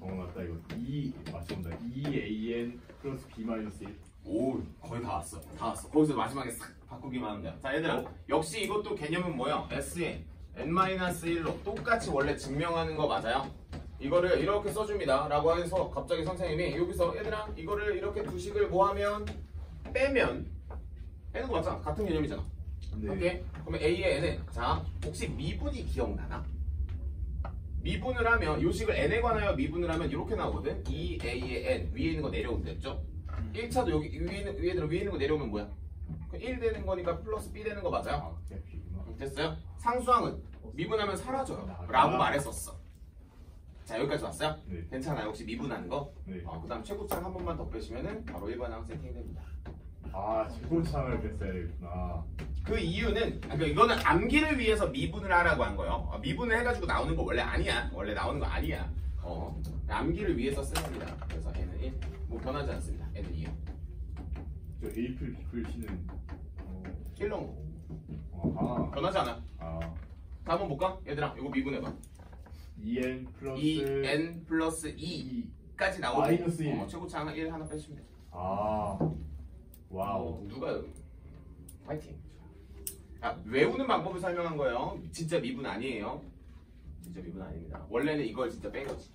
맞다 이거 2 맞춘다. 2AN 플러스 B 마이너스 1. 오 거의 다 왔어. 다 왔어. 거기서 마지막에 싹 바꾸기만 하면 돼요. 자 얘들아 역시 이것도 개념은 뭐야? S에 n-1로 똑같이 원래 증명하는 거 맞아요? 이거를 이렇게 써줍니다 라고 해서 갑자기 선생님이 여기서 얘들아 이거를 이렇게 두 식을 뭐하면 빼면 빼는 거 맞잖아. 같은 개념이잖아. 네. 오케이? 그러면 A의 N은 자 혹시 미분이 기억나나? 미분을 하면 요식을 n에 관하여 미분을 하면 이렇게 나오거든. 2a의 n 위에 있는 거 내려오면 됐죠? 1차도 여기 위에 있는 거 내려오면 뭐야? 1 되는 거니까 플러스 b 되는 거 맞아요? 됐어요? 상수항은 미분하면 사라져요 라고 말했었어. 자 여기까지 왔어요? 네. 괜찮아요? 혹시 미분하는 거? 네. 그 다음 최고창 한 번만 더 빼시면은 바로 1반항 세팅됩니다. 최고창을 뺐어야 되겠구나. 그 이유는 그러니까 이거는 암기를 위해서 미분을 하라고 한 거예요. 미분을 해가지고 나오는 거 원래 아니야. 원래 나오는 거 아니야. 암기를 위해서 쓴 겁니다. 그래서 n은 1. 뭐 변하지 않습니다. n은 2요. 저 A플 B플 C는 1 넣은 거. 아하. 변하지 않아. 아 자 한번 볼까? 얘들아 이거 미분해봐. 2N 플러스 2n 플러스 2까지 나오고 마이너스 1. 최고차 하나 1 하나 빼시면 돼. 와우. 누가 파이팅. 외우는 방법을 설명한 거예요. 진짜 미분 아니에요. 진짜 미분 아닙니다. 원래는 이걸 진짜 뺀 거지.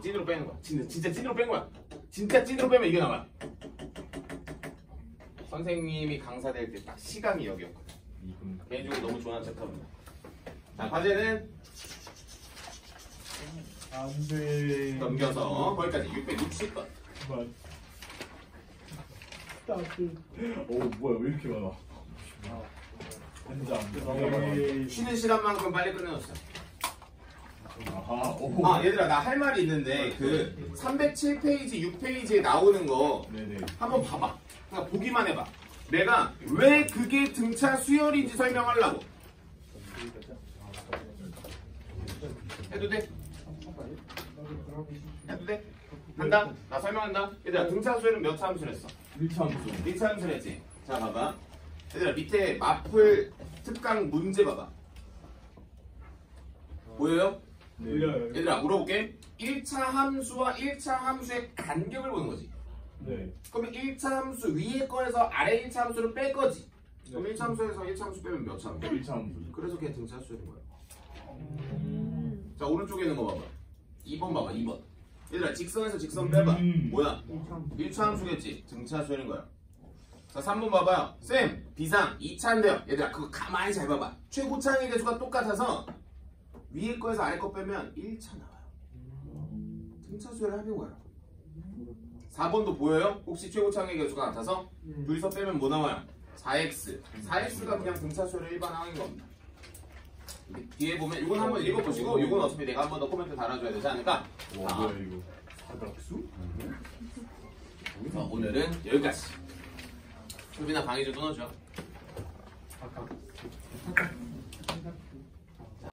찐으로 빼는 거야. 진짜 찐으로 뺀 거야. 진짜 찐으로 빼면 이게 나와. 선생님이 강사 될 때 딱 시간이 여기였거든. 개인적으로 너무 좋아하는 챕터입니다. 자 과제는 안돼. 넘겨서 거기까지 660번. 오 뭐야 왜 이렇게 많아? 쉬는 시간만큼 빨리 끝내놓았어요. 아하. 오. 얘들아 나 할 말이 있는데 그 307페이지 6페이지에 나오는 거 네네. 한번 봐봐. 그냥 보기만 해봐. 내가 왜 그게 등차 수열인지 설명하려고. 해도 돼? 해도 돼? 한다? 나 설명한다? 얘들아 등차 수열은 몇 차 함수를 했어? 1차 함수. 1차 함수를 했지? 자 봐봐. 얘들아 밑에 마플 특강 문제 봐봐. 보여요? 네. 얘들아 물어볼게. 1차 함수와 1차 함수의 간격을 보는 거지. 네. 그러면 1차 함수 위에 거에서 아래 1차 함수를 뺄 거지. 그럼 1차 함수에서 1차 함수 빼면 몇 차 함수? 1차 함수. 그래서 그게 등차 수열인 거야. 자 오른쪽에 있는 거 봐봐. 2번 봐봐 2번. 얘들아 직선에서 직선 빼봐. 뭐야? 1차 함수겠지. 등차 수열인 거야. 자 3번 봐봐요. 쌤 비상 2차인데요. 얘들아 그거 가만히 잘 봐봐. 최고차의 개수가 똑같아서 위에 거에서 아래 거 빼면 1차 나와요. 등차 수열을 하는 거야. 4번도 보여요? 혹시 최고차의 개수가 같아서 둘이서 빼면 뭐 나와요? 4x. 4x가 그냥 등차수열의 일반 항인 겁니다. 뒤에 보면 이건 한번 읽어보시고 이건 어차피 내가 한 번 더 코멘트 달아줘야 되지 않을까? 와 자, 뭐야 이거 사각수? 오늘은 여기까지. 수빈아 강의 좀 끊어줘. 아까